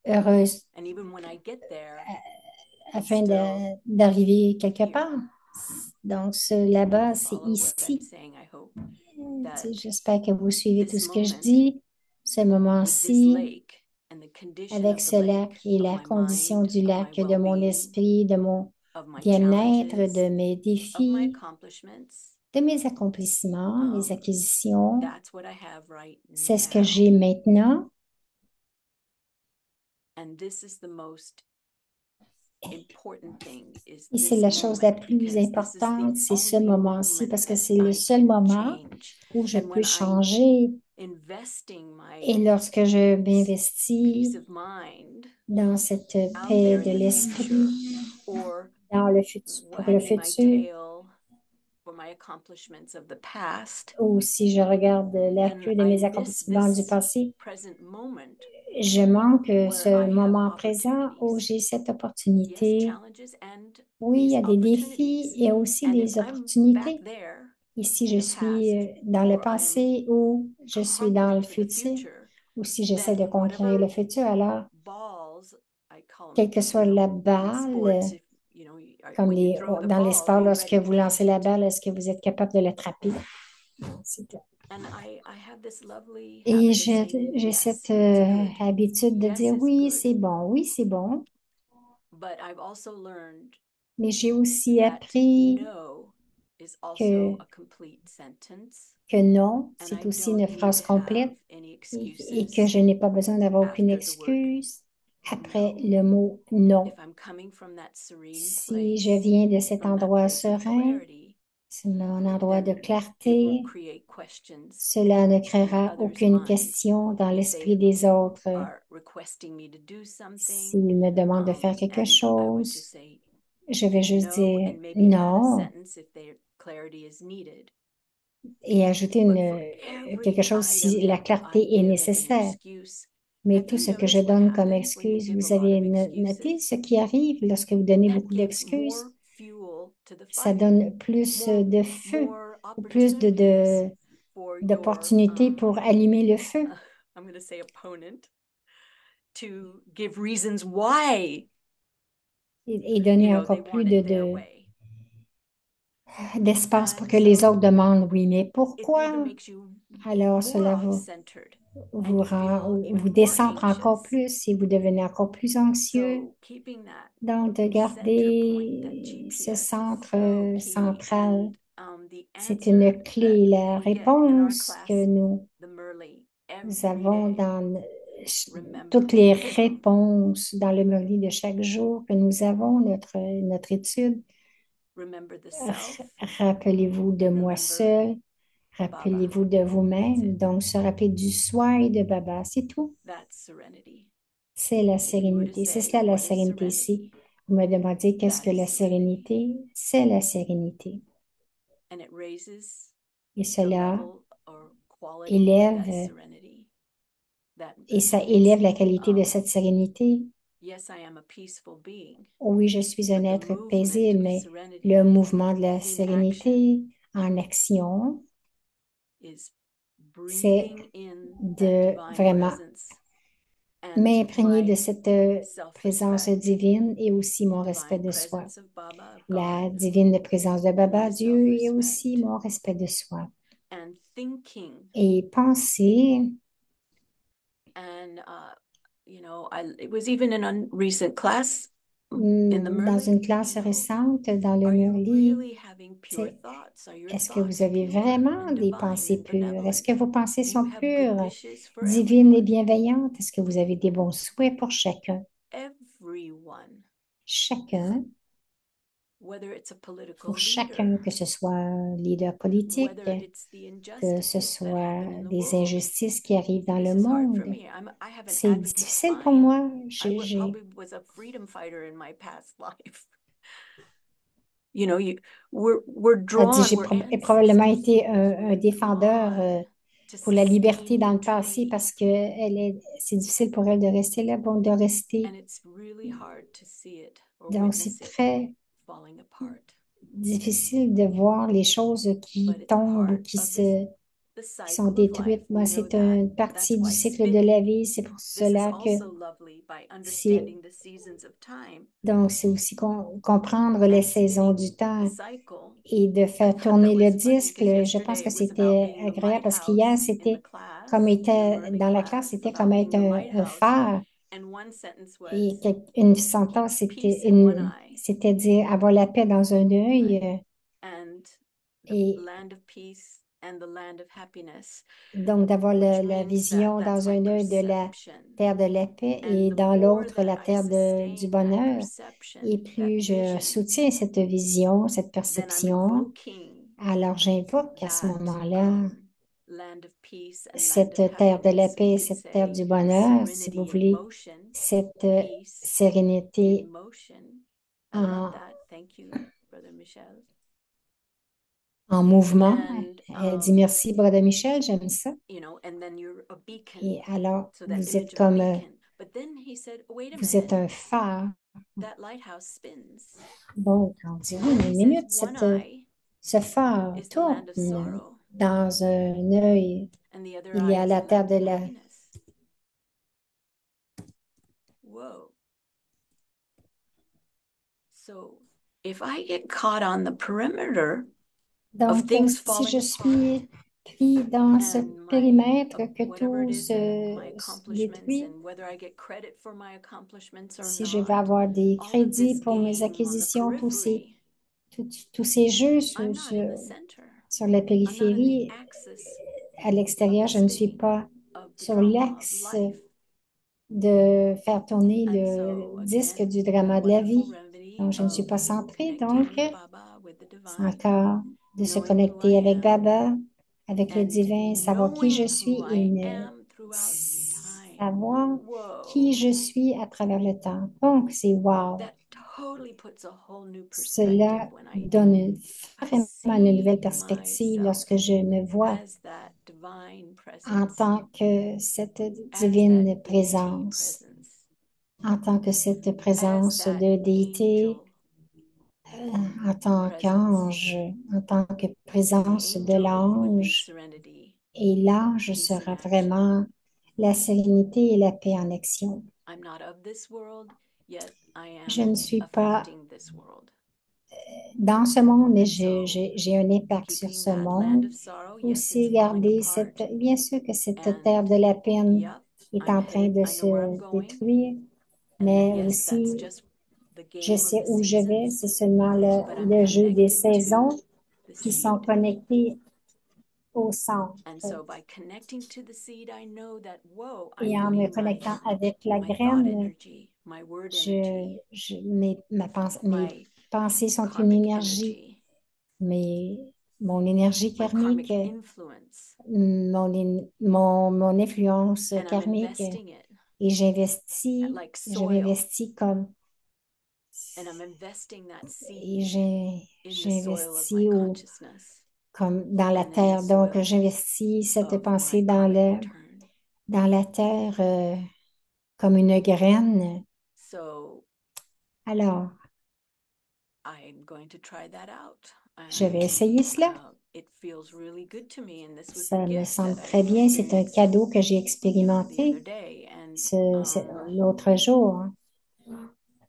heureuse And even when I get there, afin still d'arriver quelque here. part? Donc, là-bas, c'est Follow what I'm ici. saying, I hope. J'espère que vous suivez tout This ce que je moment, dis. Ce with this moment-ci, lake and the condition avec of the ce lac lake, et of la my condition mind, du of my lac, de mon well-being, esprit, de mon of my bien-être, de challenges, mes of my défis, accomplishments, de mes accomplissements, mes acquisitions. that's what I have right C'est ce que now. j'ai maintenant. And this is the most important thing, is Et c'est this la chose la moment, plus because this is importante, the c'est ce only moment-ci, moment parce que that c'est le I seul can moment change. où je And peux when I'm changer. investing Et my lorsque je peace m'investis of mind dans cette out paix there de in the l'esprit, future, or dans le futur, pour le wagging my futur, tail for my accomplishments of the past, ou si je regarde la then queue de I mes miss accomplissements du this passé, present moment je manque where ce I have moment présent où opportunities. j'ai cette Yes, opportunité. challenges and Oui, il y these a des défis opportunities. et aussi And if des I'm back opportunités. there Et si in je the suis past, dans le or I'm passé ou je suis dans le conquering for the futur, future, ou si j'essaie de then conquérir le whatever futur, alors, balls, I call quelle que them, soit la in sports, balle, if comme when you throw the dans les ball, sports, are you lorsque ready to vous lancez catch la it? balle, est-ce que vous êtes capable de l'attraper? C'est tout. And I have this lovely Et habit of saying j'ai yes, cette it's good. habitude de Yes dire is oui, good. c'est bon, oui, c'est bon. But I've also learned Mais j'ai aussi that appris no is also que, a complete sentence, que non, and c'est I aussi don't une need phrase to have complète any et que je excuses n'ai pas besoin d'avoir aucune after the word excuse après no. le mot non. If I'm coming from that serene Si je place, viens de cet from that endroit place of serein, clarity, c'est mon endroit de then it clarté, won't create questions cela ne in créera others' aucune minds question dans if l'esprit they des autres are requesting me to do something. s'ils me demandent de faire quelque And I would just chose. say Je vais juste no, dire and maybe add a non sentence if their clarity is needed. et ajouter But for quelque every chose si item la that I clarté est give as an nécessaire. excuse, Mais have tout you ce que je noticed what donne comme happens when you excuse, give a vous lot avez of noté excuses? ce qui arrive lorsque vous donnez That beaucoup gives d'excuses. more fuel to the Ça fire, donne plus de feu more ou plus opportunities for your d'opportunités pour allumer le feu. I'm going to say opponent, to give reasons why Et donner encore they plus want it their way. d'espace pour que les autres demandent, oui, mais it pourquoi? even makes you Alors, more cela off-centered and vous you feel vous even more descendre encore anxious. plus et vous devenez encore plus anxieux. So keeping that Donc, de center point, that garder ce GPS is centre so key. central, The c'est une answer that clé. La we get in our réponse que class, nous, the Merle, nous every avons day, dans remember, toutes les réponses dans le Merli de chaque jour que nous avons, notre étude, remember the self rappelez-vous de and moi remember seul, Baba. rappelez-vous de That's vous-même. it. Donc, se rappeler du soi et de Baba, c'est tout. That's serenity. C'est la If you were to sérénité. C'est say, cela la what is sérénité ici. serenity? Vous me demandez qu'est-ce que That la is serenity. sérénité? C'est la sérénité. And it raises Et the cela level or quality of that élève, serenity. That et ça it's, élève la qualité de cette sérénité. yes, I am a peaceful being, Oui, je suis un but the être movement paisible, of mais serenity le mouvement de la in sérénité en action, is c'est breathing in that de divine vraiment presence and m'imprégner de my cette présence self-respect, divine et aussi mon the respect divine de soi. presence of Baba, of La God, divine présence de and Baba, my Dieu, et aussi self-respect. mon respect de soi. And thinking, Et penser, and it was even in a recent class in the dans Merli, une classe récente dans le are you Murli, really having pure c'est thoughts? Are your est-ce que vous thoughts avez pure vraiment and des divine pensées and pures? Est-ce benevolent? que vos pensées Do you sont have good pures, wishes for divines et everyone? bienveillantes? Est-ce que vous avez des bons souhaits pour chacun? Everyone, Chacun, whether it's a political pour chacun, leader, que ce soit un leader politique, whether it's the que ce injustices that soit happen in the des world. injustices qui arrivent dans This le is hard for monde. me. I have an C'est advocate difficile pour spine. moi. I probably was a freedom fighter in my past life. You know, we're drawn, J'ai we're probablement ancestors. été So un we're défendeur drawn to pour la liberté sustain dans the le passé tree. parce que c'est difficile pour elle de rester là, bon, de rester. And it's really hard to see it or Donc, c'est witness it très falling apart. difficile de voir les choses qui But it's tombent ou part qui of qui the sont cycle of life. détruites. Moi, We know c'est that. une partie That's du why cycle de la spinning, vie. C'est pour this is cela que also lovely by understanding the seasons of time. donc c'est aussi comprendre les And saisons spinning du temps the cycle. et de I faire thought that tourner le was funny disque. because Je pense yesterday que it was about c'était being the agréable parce qu'hier, lighthouse in the c'était class, comme in the était Merli dans la classe, class, c'était about comme being être the un lighthouse. phare. And one sentence Et was, une sentence, keep peace in one eye c'était dire avoir la paix dans un œil and the et land of peace and the land of happiness, donc d'avoir which la means that vision that's dans my un œil de la perception. terre de la paix And et the dans more l'autre that la I terre du sustain that bonheur. perception, Et that plus je vision, soutiens cette vision, cette then I'm perception, invoking alors j'invoque à ce that moment-là land of peace and land cette of terre de la happiness. paix, We could cette terre say du bonheur, si serenity vous in voulez, motion, cette peace in sérénité motion. I en, love that. Thank you, Brother Michel. en mouvement. And Elle dit merci, Brother Michel, j'aime ça. and then you're a beacon. Et alors, So that vous image êtes of comme, beacon. But then he said, wait a vous êtes minute, un phare. that lighthouse spins. Bon, on dirait And une he minute, says, one eye ce phare is the land of tourne sorrow, dans un œil. and the other Il y eye a is la the terre land de of la... happiness. Whoa. So if I get caught on the perimeter of Donc, things si falling je apart, suis pris dans ce and périmètre que whatever it tout is, my se accomplishments, détruit, and whether I get credit for my accomplishments or si je vais not, avoir des all of crédits this pour mes game on the acquisitions, periphery, tous ces jeux I'm not in the center. sur la I'm not on the périphérie, axis à of l'extérieur, the je ne suis spinning pas of the sur drama of l'axe life. de faire tourner And le so disque again, du that drama de la wonderful vie. remedy Donc, je ne suis of pas centrée. connecting Donc, with Baba, with the c'est divine, encore de se knowing who connecter I avec am, Baba, avec le and divin, savoir qui je knowing suis who et I am throughout time. savoir qui Whoa. je suis à travers le temps. Donc, c'est wow. That totally puts a whole new perspective Cela when I donne I vraiment une see nouvelle perspective myself lorsque je me vois as that divine en presence, tant que cette as that divine deity présence, presence, en tant que cette as présence that de déité, en tant presence. qu'ange, en tant que And the présence de angel would be l'ange. serenity, Et l'ange peace in sera action. vraiment la sérénité et la paix en action. I'm not of this world, yet I Je am ne suis pas affecting this world. dans ce monde, mais j'ai un impact sur ce monde. Aussi garder bien sûr que cette terre de la peine est en train de se détruire, mais aussi je sais où je vais, c'est seulement le jeu des saisons qui sont connectés au centre. Et en me connectant avec la graine, mes pensées sont une énergie, mais mon énergie karmique, mon influence karmique, et je m'investis comme, et j'investis comme dans la terre. Donc, j'investis cette pensée dans la terre comme une graine. Alors, je vais essayer cela. Ça me semble très bien. C'est un cadeau que j'ai expérimenté l'autre jour,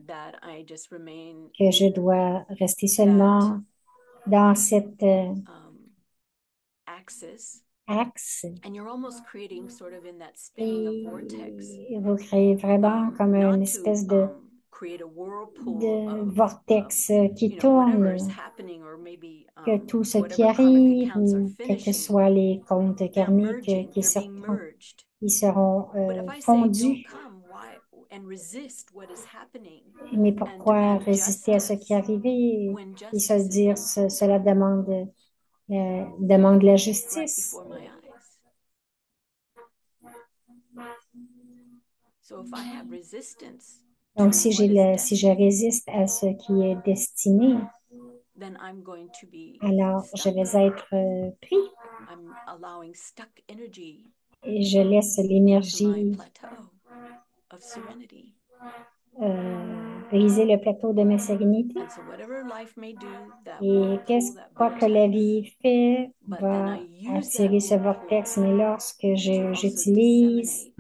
que je dois rester seulement dans cette axe. Et vous créez vraiment comme une espèce de vortex qui tourne, que tout ce qui arrive, ou quels que soient les comptes karmiques ils seront fondus. Mais pourquoi résister à ce qui est arrivé et se dire cela demande la justice? Donc, si je résiste à ce qui est destiné, alors je vais être pris et je laisse l'énergie briser le plateau de ma sérénité. Et quoi que la vie fait va attirer ce vortex, mais lorsque j'utilise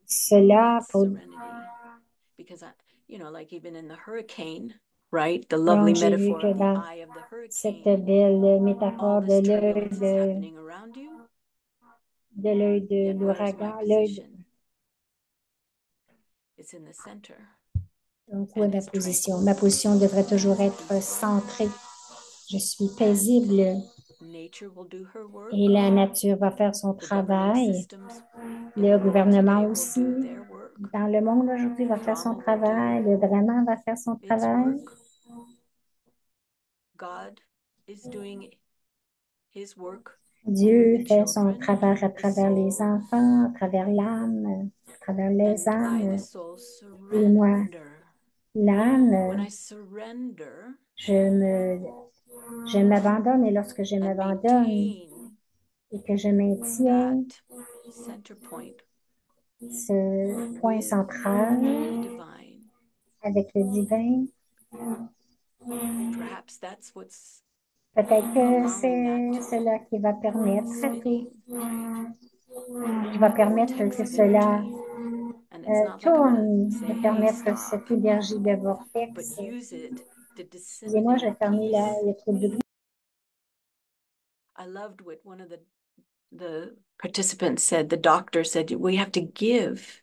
cela pour... Donc, j'ai vu que dans cette belle métaphore de l'œil de l'ouragan, donc, où est ma position? Ma position devrait toujours être centrée. Je suis paisible et la nature va faire son travail. Le gouvernement aussi, dans le monde aujourd'hui, va faire son travail. Le drama va faire son travail. Dieu fait son travail à travers les enfants, à travers l'âme, à travers les âmes. Et moi, l'âme, je m'abandonne, et lorsque je m'abandonne et que je maintiens ce point central avec le divin, peut-être que c'est cela qui va permettre que cela tourne, de permettre cette énergie de vortex. Excusez-moi, je vais fermer le trou de bruit. I loved what one of the participants said. The doctor said, we have to give.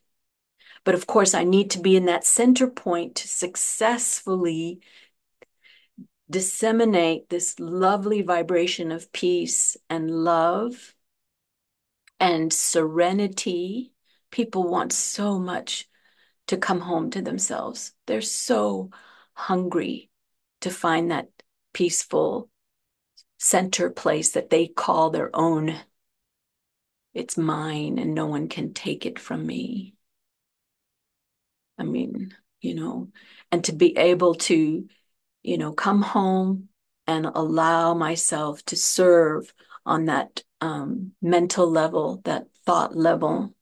But of course, I need to be in that center point to successfully disseminate this lovely vibration of peace and love and serenity. People want so much to come home to themselves. They're so hungry to find that peaceful center place that they call their own. It's mine and no one can take it from me. I mean, and to be able to, come home and allow myself to serve on that mental level, that thought level.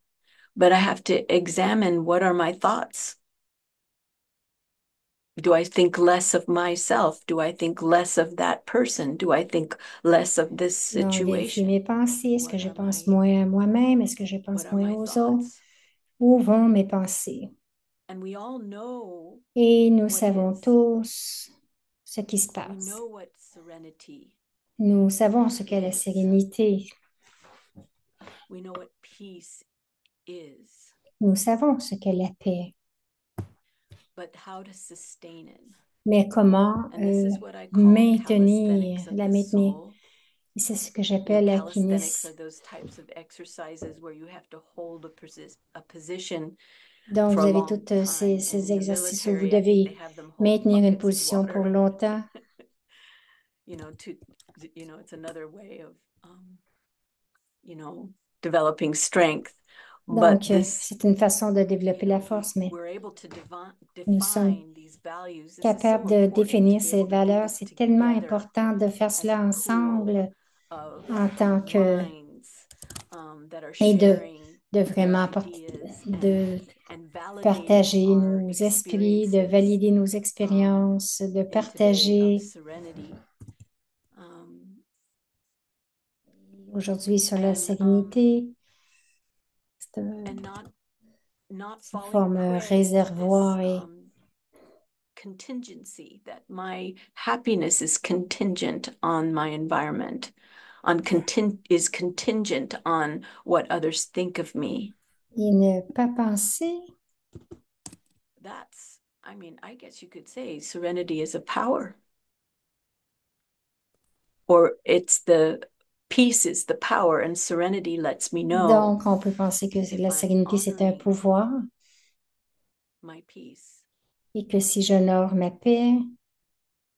But I have to examine, what are my thoughts? Do I think less of myself? Do I think less of that person? Do I think less of this situation? Vérifier mes pensées. Est-ce que je pense moins à moi-même? Est-ce que je pense moins aux autres? Où vont mes pensées? Et nous savons tous ce qui se We passe. know what serenity Nous savons ce qu'est la sérénité. We know what peace is, Nous savons ce qu'est la paix. but how to sustain it. Mais comment And this is what I call maintenir, calisthenics of la the maintenir? soul. Et c'est ce que You know, j'appelle la calisthenics are kinésie. those types of exercises where you have to hold a position Donc, for vous a avez long tous time. ces And in the exercices où vous military, I think they devez have them hold maintenir une buckets of position pour water. longtemps. You know, it's another way of, developing strength. But Donc, this, c'est une façon de développer la force, mais we're able to nous sommes define these values. This is capables so de important to définir be ces able to do valeurs. this C'est tellement together important de faire as cela a pool ensemble of en tant que minds that are et sharing de their vraiment ideas de and validating partager our nos esprits, de experiences valider nos expériences, de in today of partager serenity. aujourd'hui sur la And sérénité. C'est and not une falling forme prey to réservoir this et contingency that my happiness is contingent on my environment, is contingent on what others think of me. et ne pas penser. That's, I guess you could say serenity is a power. Or peace is the power, and serenity lets me know Donc, on peut penser que la sérénité, c'est un pouvoir my peace. Et que si j'honore ma paix,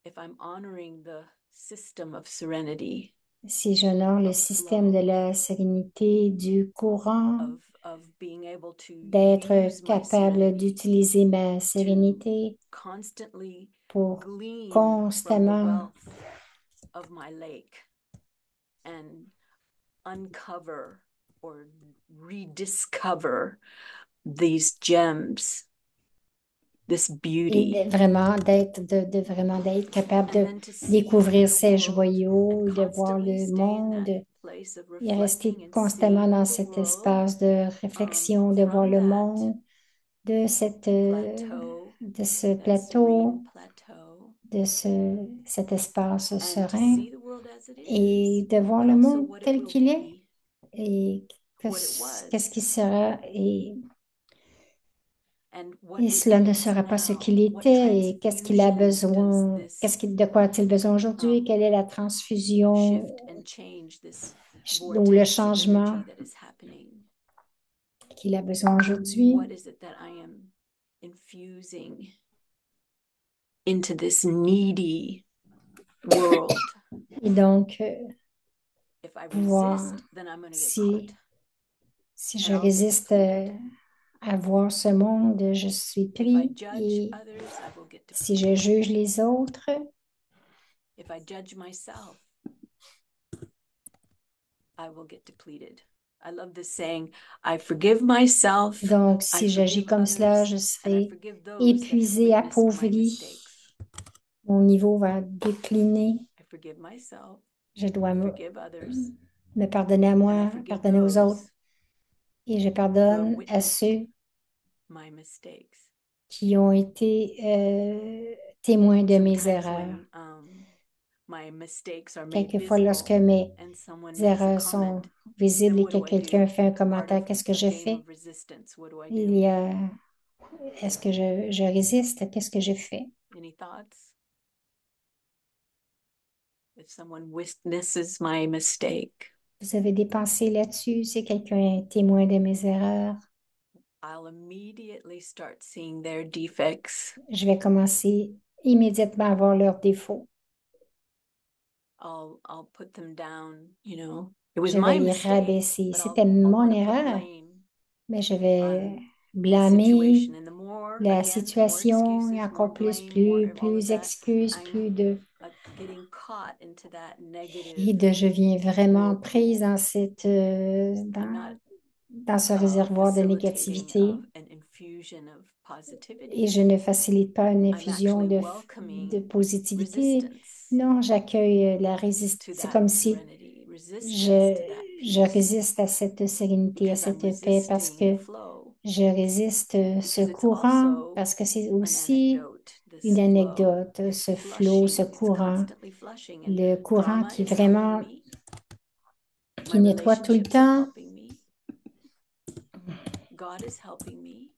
If I'm honoring the system of serenity, si j'honore le système de la sérénité, du courant, of being able to d'être use my capable serenity d'utiliser ma sérénité constantly pour glean from the constamment wealth of my lake and uncover or rediscover these gems, this beauty. et vraiment vraiment d'être capable de découvrir ces joyaux, de voir le monde et rester constamment dans cet espace de réflexion, de voir le monde, de ce plateau, cet espace serein et de voir le monde tel qu'il est et qu'est-ce qui sera et cela ne sera pas ce qu'il était et qu'est-ce qu'il a besoin, de quoi a-t-il besoin aujourd'hui, quelle est la transfusion ou le changement qu'il a besoin aujourd'hui. What is it that I am infusing into this needy world? Et donc, If I voir resist, then I'm going to get si caught. je résiste à voir ce monde, je suis If I pris. judge Et others, I will get si je juge les autres, If I judge myself, I will get depleted. I love this saying, I forgive myself. donc si j'agis comme cela, je serai épuisé, appauvri. Mon niveau va décliner. I forgive myself. Je dois Forgive others. me pardonner à moi, pardonner aux autres. Et je pardonne à ceux my mistakes. qui ont été témoins de mes erreurs. My mistakes are made Quelquefois, visible, lorsque mes and someone makes a erreurs sont comment, visibles then et what que do I quelqu'un do? fait un Part commentaire, of qu'est-ce que a je game fais? of resistance. What do I Il do? y a, est-ce que je résiste? Qu'est-ce que je fais? Any thoughts? If someone witnesses my mistake, Vous avez des pensées là-dessus? Si quelqu'un est témoin de mes erreurs, I'll immediately start seeing their defects. je vais commencer immédiatement à voir leurs défauts. I'll put them down, you know. It was Je vais my les mistake, rabaisser. but C'était I'll mon want to put erreur, blame mais je vais on the blâmer situation. And the more, la again, more situation et excuses, encore more plus, blame, more all of plus that, excuses, plus de... getting caught into that Et negative je viens vraiment prise whirlpool. dans I'm not dans ce réservoir de facilitating négativité an infusion of et positivity. je ne facilite pas une I'm infusion actually de welcoming positivité. resistance Non, j'accueille la résistance. to C'est that comme si serenity, resistance je, to that je peace, résiste à cette sérénité, à because I'm cette paix, parce resisting the que flow, je résiste ce because it's courant, also parce que c'est an aussi anecdote. The une anecdote, ce flot, ce courant, le courant qui vraiment, qui nettoie tout le temps. God is helping me,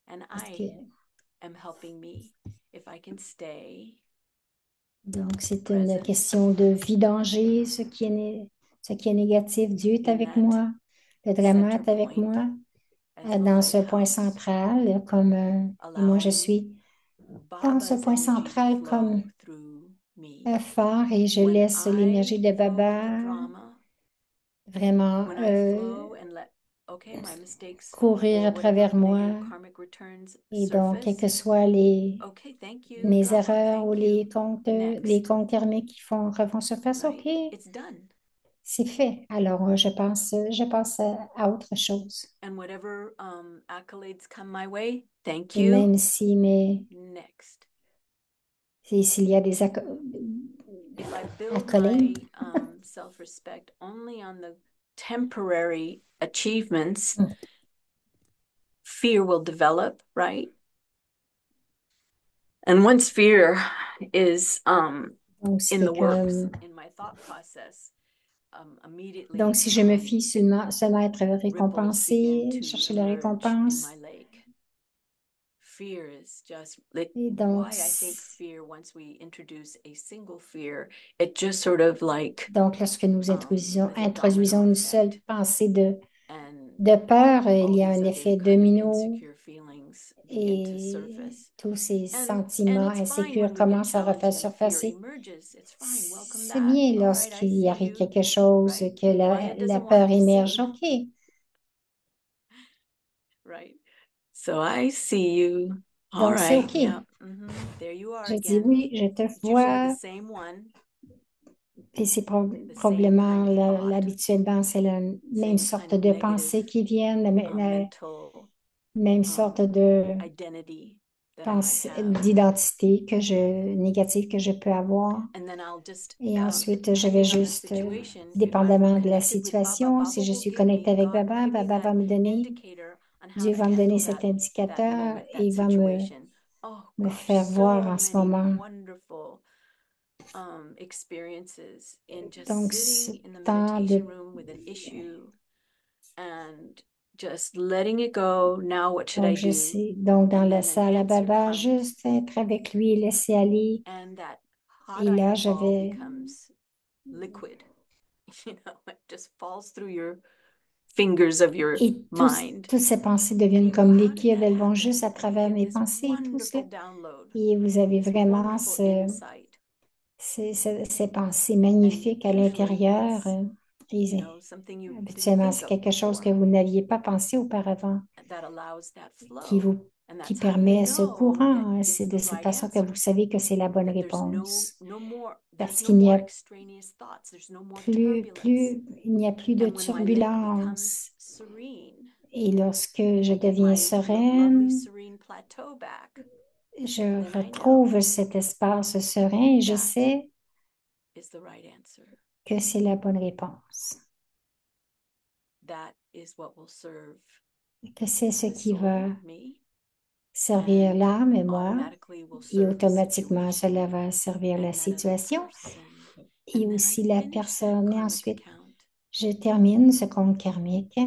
and Parce I que- am helping me if I can stay. donc, c'est une question de vie-danger, ce qui est négatif. Dieu est avec moi, le drama est avec moi, dans ce point central, comme, et moi je suis dans ce point central comme un phare et je laisse l'énergie de Baba vraiment courir à travers moi. Et donc, quelles que soient mes erreurs ou les comptes karmiques qui refont surface, OK, c'est fait. Alors, je passe à autre chose. Et même si s'il y a des if I build accolades, my self-respect only on the temporary achievements, fear will develop, right? And once fear is donc, si in the works, quelqu'un in my thought process, immediately donc, si je me fie seulement à être ripples begin récompensée, to chercher la emerge in récompense, my lake. Fear is just et donc, why I think fear, once we introduce a single fear, it just sort of like donc lorsque nous like a introduisons domino une seule effect. pensée And de peur, il all y a these un other effet kind of domino insecure feelings begin to et surface. tous ces And sentiments it's fine insécures when we get commencent à refaire challenged and fear surfacer. emerges. It's fine. Welcome C'est that. bien All right, I lorsqu'il see arrive you. quelque chose, Right? que Maya la doesn't peur want émerge. sin. OK. Right. So I see you. All Donc, c'est right. OK. Yeah. There you are Je dis again. oui, je te It's usually the vois. same one. Et c'est The same probablement, kind of thought. habituellement, c'est la même Same sorte kind of de negative pensée qui viennent, la mental même sorte de identity that I might pensée, have. d'identité négative que je peux avoir. And then I'll just, Et ensuite, je depending vais on the juste, situation, if I'm dépendamment de la connected with Baba, situation, Baba si je will suis give connectée me, avec God will Baba, give me Baba va that me donner, indicator on how Dieu to va me donner handle cet that indicateur moment, et that va situation. Oh me gosh, faire voir so en ce many moment. wonderful experiences in just Donc, sitting in the temps de meditation room with an issue and just letting it go. Now, what should I do? Donc, dans And la then an salle à answer Baba, comes, juste être avec lui, laisser aller. and that hot Et là, iron je ball vais, becomes liquid. You know, it just falls through your fingers of your et mind. toutes ces pensées And deviennent you go, comme how did liquides, that elles vont happen? juste à And you travers get mes this pensées et tout cela. wonderful download, Et vous avez this vraiment wonderful insight. ces pensées magnifiques à And usually l'intérieur. it's, Et you know, something you didn't habituellement, think c'est of quelque chose que before vous n'aviez pas pensé auparavant, that allows that qui flow. And qui that's how you permet ce know courant. that C'est it's de the cette right façon que answer. vous savez que c'est la bonne That there's réponse. there's Parce no qu'il n'y more a extraneous thoughts. There's no more turbulence. il n'y a plus de And when my lake becomes turbulence. serene, Et lorsque je I get deviens my lovely sereine, serene plateau back, je then I retrouve know cet espace serein et je that sais is the right answer. que c'est la bonne réponse. That is what will serve Que c'est ce the qui soul, va me, servir and l'âme et moi, automatically will et serve the automatiquement situation cela va servir la and that other situation person. et And then aussi I la finish that personne. Et karmic ensuite, account. je termine ce compte karmique.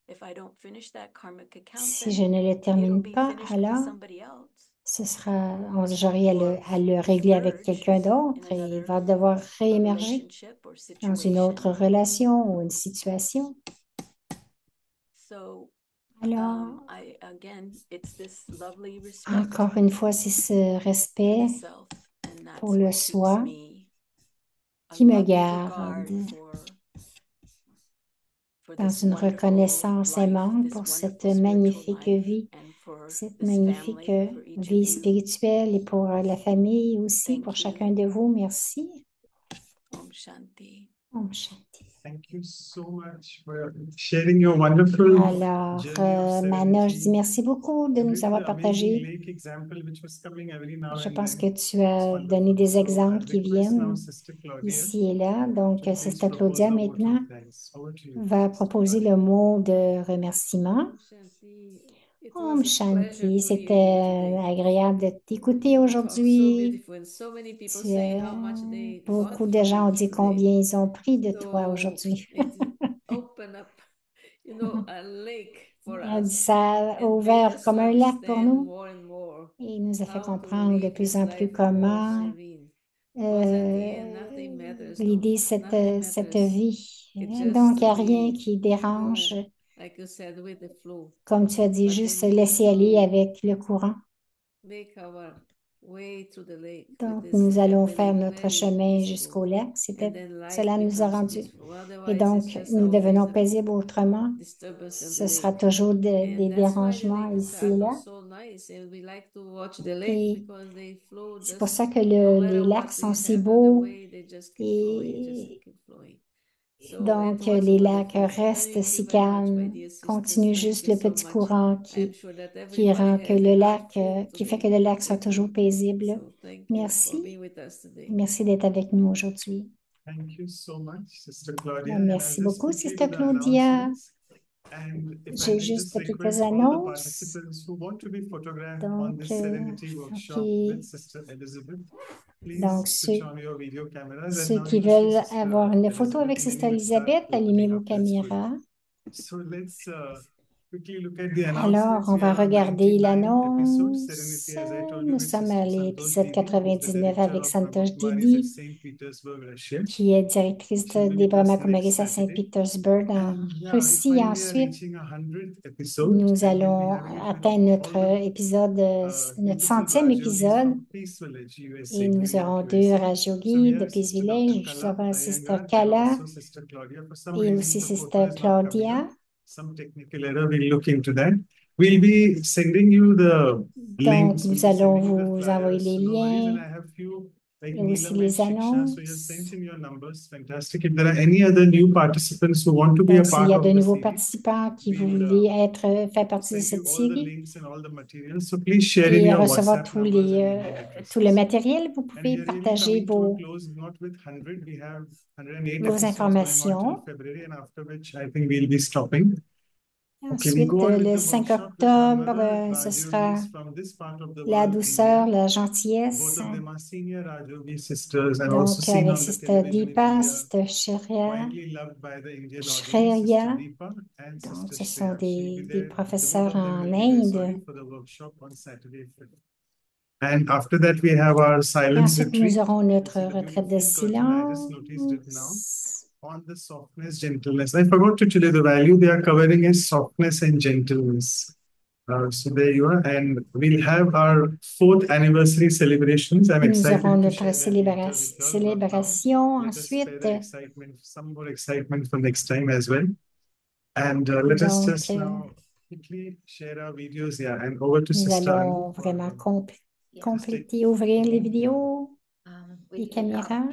If I don't finish that karmic account, Si je then ne le it'll termine be pas, finished with alors somebody else. j'aurai à le régler avec quelqu'un d'autre et il va devoir réémerger Relationship or dans une autre situation. relation ou une situation. So Alors, again, it's this lovely respect encore une fois, c'est ce for respect the self, and pour that's le what keeps soi me a qui me lovely regard garde for dans this une wonderful reconnaissance life, aimante this pour cette wonderful spiritual magnifique life, vie, and for cette this magnifique family, for each of vie you. spirituelle et pour la famille aussi, Thank pour you. chacun de vous. Merci. Om Shanti. Om Shanti. Thank you so much for sharing your wonderful Alors, journey of Mana, je dis serenity. merci beaucoup de And nous really avoir the amazing partagé. lake example which was coming every now Je and pense then. que tu as It's donné wonderful. des So exemples I'll qui request now viennent Sister Claudia ici et là. Donc, to c'est please à propose Claudia a vote of maintenant thanks. Over to you, va Sister proposer Claudia. le mot de remerciement. Om Shanti. Om Shanti, c'était agréable de t'écouter aujourd'hui. Beaucoup de gens ont dit combien ils ont pris de toi aujourd'hui. Elle dit, ça a ouvert comme un lac pour nous et il nous a fait comprendre de plus en plus comment l'idée, cette vie. Donc, il n'y a rien qui dérange. Comme tu as dit, juste laisser aller avec le courant. Donc, nous allons faire notre chemin jusqu'au lac. Cela nous a rendu. Et donc, nous devenons paisibles autrement. Ce sera toujours des dérangements ici et là. Et c'est pour ça que les lacs sont si beaux. Et donc, les lacs restent si calmes. Continue juste le petit courant qui rend que le lac, qui fait que le lac soit toujours paisible. Merci. Merci d'être avec nous aujourd'hui. Thank you so much, Sister Claudia. Merci beaucoup, Sister Claudia. J'ai juste quelques annonces. Donc, donc ceux qui veulent avoir une photo avec Sister Elisabeth, allumez vos caméras. Alors, on va regarder l'annonce. Nous sommes à l'épisode 99 avec Santosh Didi, qui est directrice des Brahma Kumaris à Saint-Pétersbourg en Russie. Ensuite, nous allons atteindre notre 100e épisode. Et nous aurons 2 Rajyogi de Peace Village. Nous aurons Sister Kala et aussi Sister Claudia. Some technical error, we'll look into that. We'll be sending you the links. Donc, nous allons vous envoyer les liens et aussi les annonces. Fantastic. If there are any other new participants who want to be a Donc, s'il part y a of de the nouveaux series, participants qui voulaient faire partie de send cette you all the série links and all the materials. So please share in et your recevoir WhatsApp numbers and email tout le addresses. matériel, vous And pouvez we are really partager coming to a vos close, not with 100. We have 108 vos episodes going on till informations. February, and after which I think we'll be stopping. Okay, we Ensuite, go on with le the 5 workshop with octobre, another ce Rajyogis sera from this part of the la world, douceur, India. la Both gentillesse. of them are senior Rajyogi sisters and also Donc, seen avec on the Sister television in Deepa, India, Sister Shreya, widely loved by the Indian audience, Shreya. Sister Deepa and Donc, Sister ce sont Shreya. She'll be des there. The both professeurs of them en will be there, Inde. sorry, for the workshop on Saturday. And after that, we have our Et silence ensuite, nous retreat. aurons You notre see the retraite de beautiful curtain. I just noticed it now. silence. On the softness, gentleness. I forgot to tell you the value they are covering is softness and gentleness. So there you are. And we'll have our 4th anniversary celebrations. I'm Nous aurons excited to notre share that details with you all. But now, célébration. let us spare Ensuite, that excitement, some more excitement for next time as well. And let us donc, just now quickly share our videos. Yeah, and over to nous Sister allons Anu for, vraiment compléter, ouvrir les vidéos, les caméras.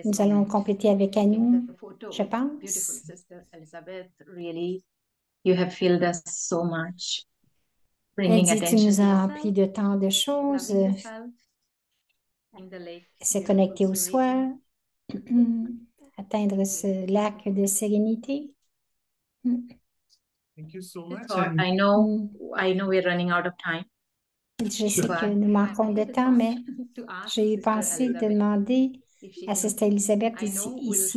Nous allons compléter avec Anu, je pense. Sister Elizabeth, really, you have filled us so much. Elle dit, tu nous as rempli de tant de choses, se connecter au soi, atteindre ce lac de sérénité. Thank you so much. I know we're running out of time. Je sais que nous manquons de temps, mais j'ai pensé de demander à Sister Elisabeth ici.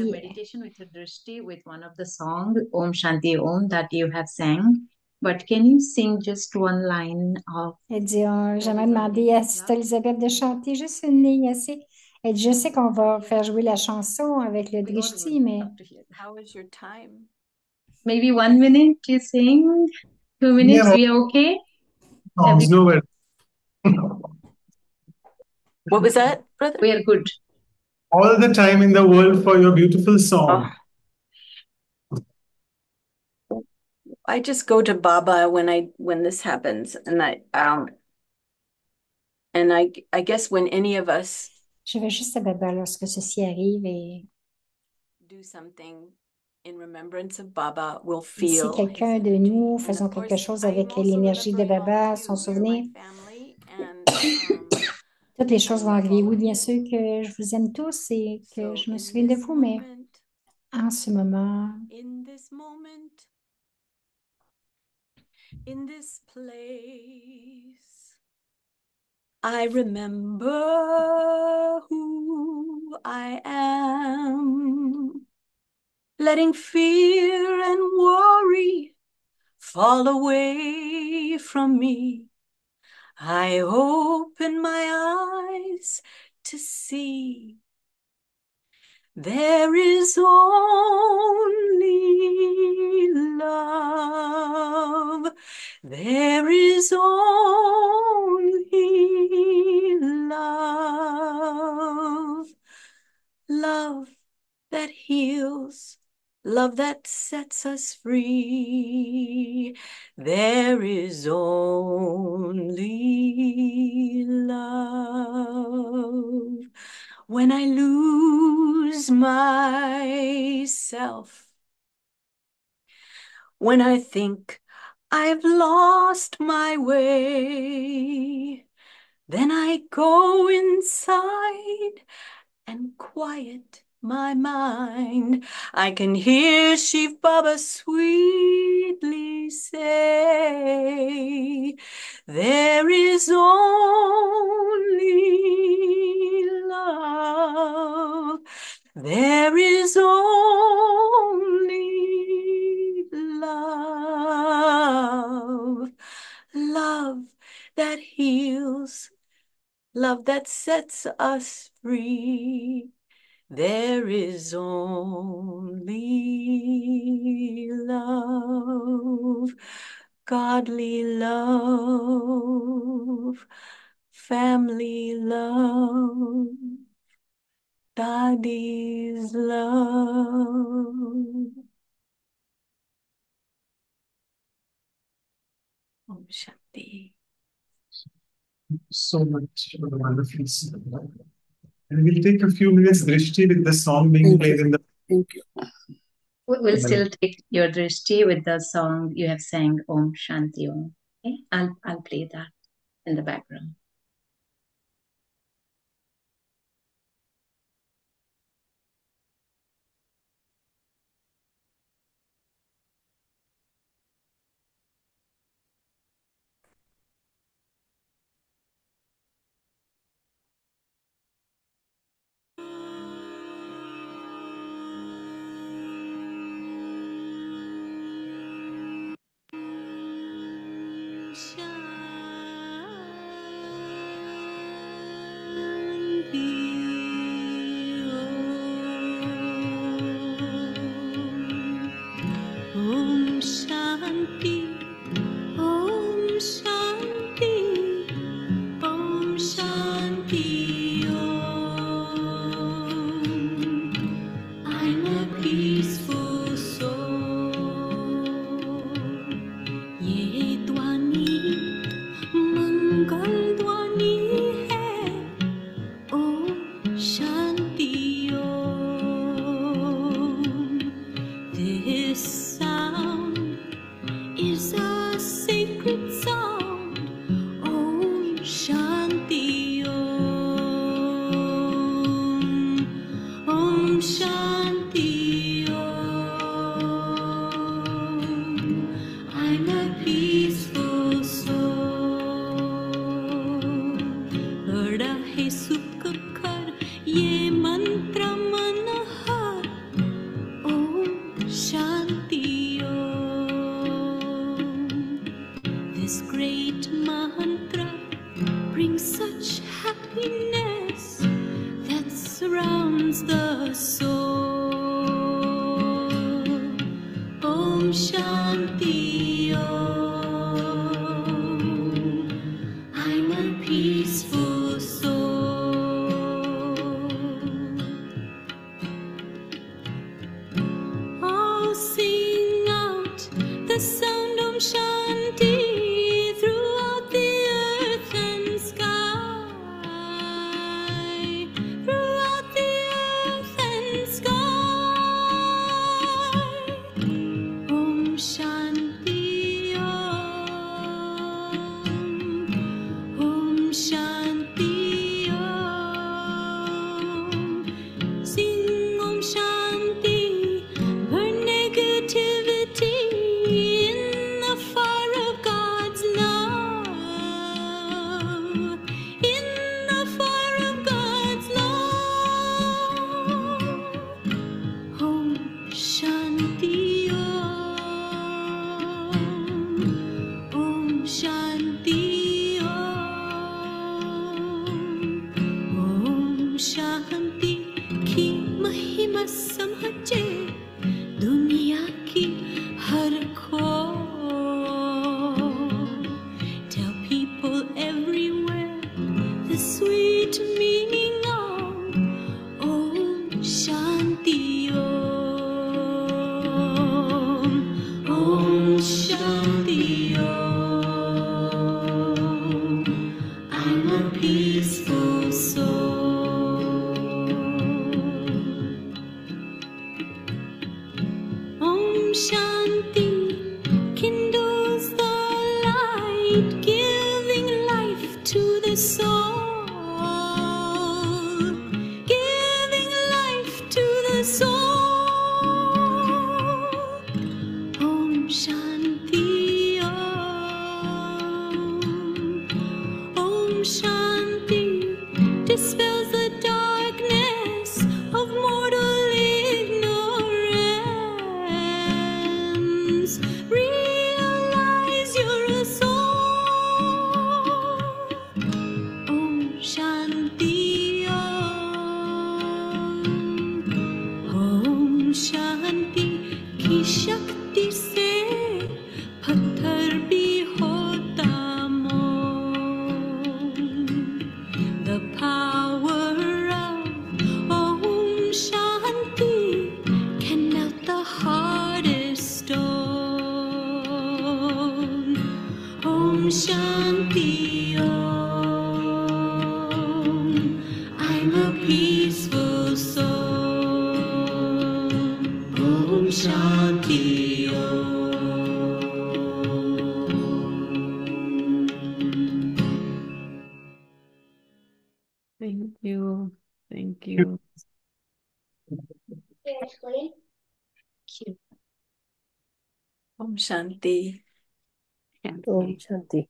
Meditation with your drishti with one of the song Om Shanti Om that you have sang. But can you sing just one line of? Elle dit, j'aimerais demander à Sister Elisabeth de chanter juste une ligne assez. Elle dit, je sais qu'on va faire jouer la chanson avec le drishti, mais How is your time? Maybe 1 minute you sing, 2 minutes, Yeah. we are okay? Songs, nowhere. What was that, brother? We are good. All the time in the world for your beautiful song. I just go to Baba when this happens, and I guess when any of us je vais juste à Baba lorsque ceci arrive et do something in remembrance of Baba, we'll si feel quelqu'un his de energy. nous And faisons of quelque course, chose I am avec also l'énergie de remembering Baba, all son too, you're my souvenir, family, and toutes les choses I vont love arriver. all Oui, of bien you. sûr que je vous aime tous et que So je me in souviens de this vous, mais moment, en ce moment, in this moment, in this place. I remember who I am, letting fear and worry fall away from me. I open my eyes to see there is only love. There is only love. Love that heals, love that sets us free. There is only love. When I lose myself, when I think I've lost my way, then I go inside and quiet my mind. I can hear Shiv Baba sweetly say, there is only love. There is only love. Love that heals, love that sets us free. There is only love, godly love, family love, Daddy's love. Om Shanti. So much for the wonderful song. And we'll take a few minutes, Drishti, with the song being played in the. Thank you. We'll still take your drishti with the song you have sang, Om Shanti Om. Okay, I'll play that in the background. Om Shanti, Om Shanti, Om Shanti, Om. I'm a peaceful soul. ये ध्वनि मंगल ध्वनि है. Om Shanti, Om. This sound is a sacred sound. Om Shanti, Om. Om Shanti, Om. I'm a peaceful soul. बड़ा है सुख कर ये मंत्र मन हर. Om Shanti, Om. This great mantra brings such happiness that surrounds the soul. Om Shanti, Om. I'm a peaceful soul. Oh, sing out the sound Om Shanti throughout the earth and sky. Throughout the earth and sky. Om Shanti, Om. Om Shanti, Om. Sing Om Shanti, burn negativity in the fire शांति की महिमा समझे दुनिया की हर खोज. Tell people everywhere the sweet meaning of Om Shanti Om. Om Shanti Om. I'm a peaceful soul. Om Shanti kindles the light, giving life to the soul, giving life to the soul. Om Shanti Om. Om Shanti dispels the darkness of mortal ignorance. Realize you're a soul. Om Shanti Om. Om Shanti की शक्ति से पत्थर भी होता मोम. The power of Om Shanti can melt the hardest stone. Om Shanti Om. I'm a peaceful soul. Om Shanti Om. Thank you. Thank you. Om Shanti. Om Shanti.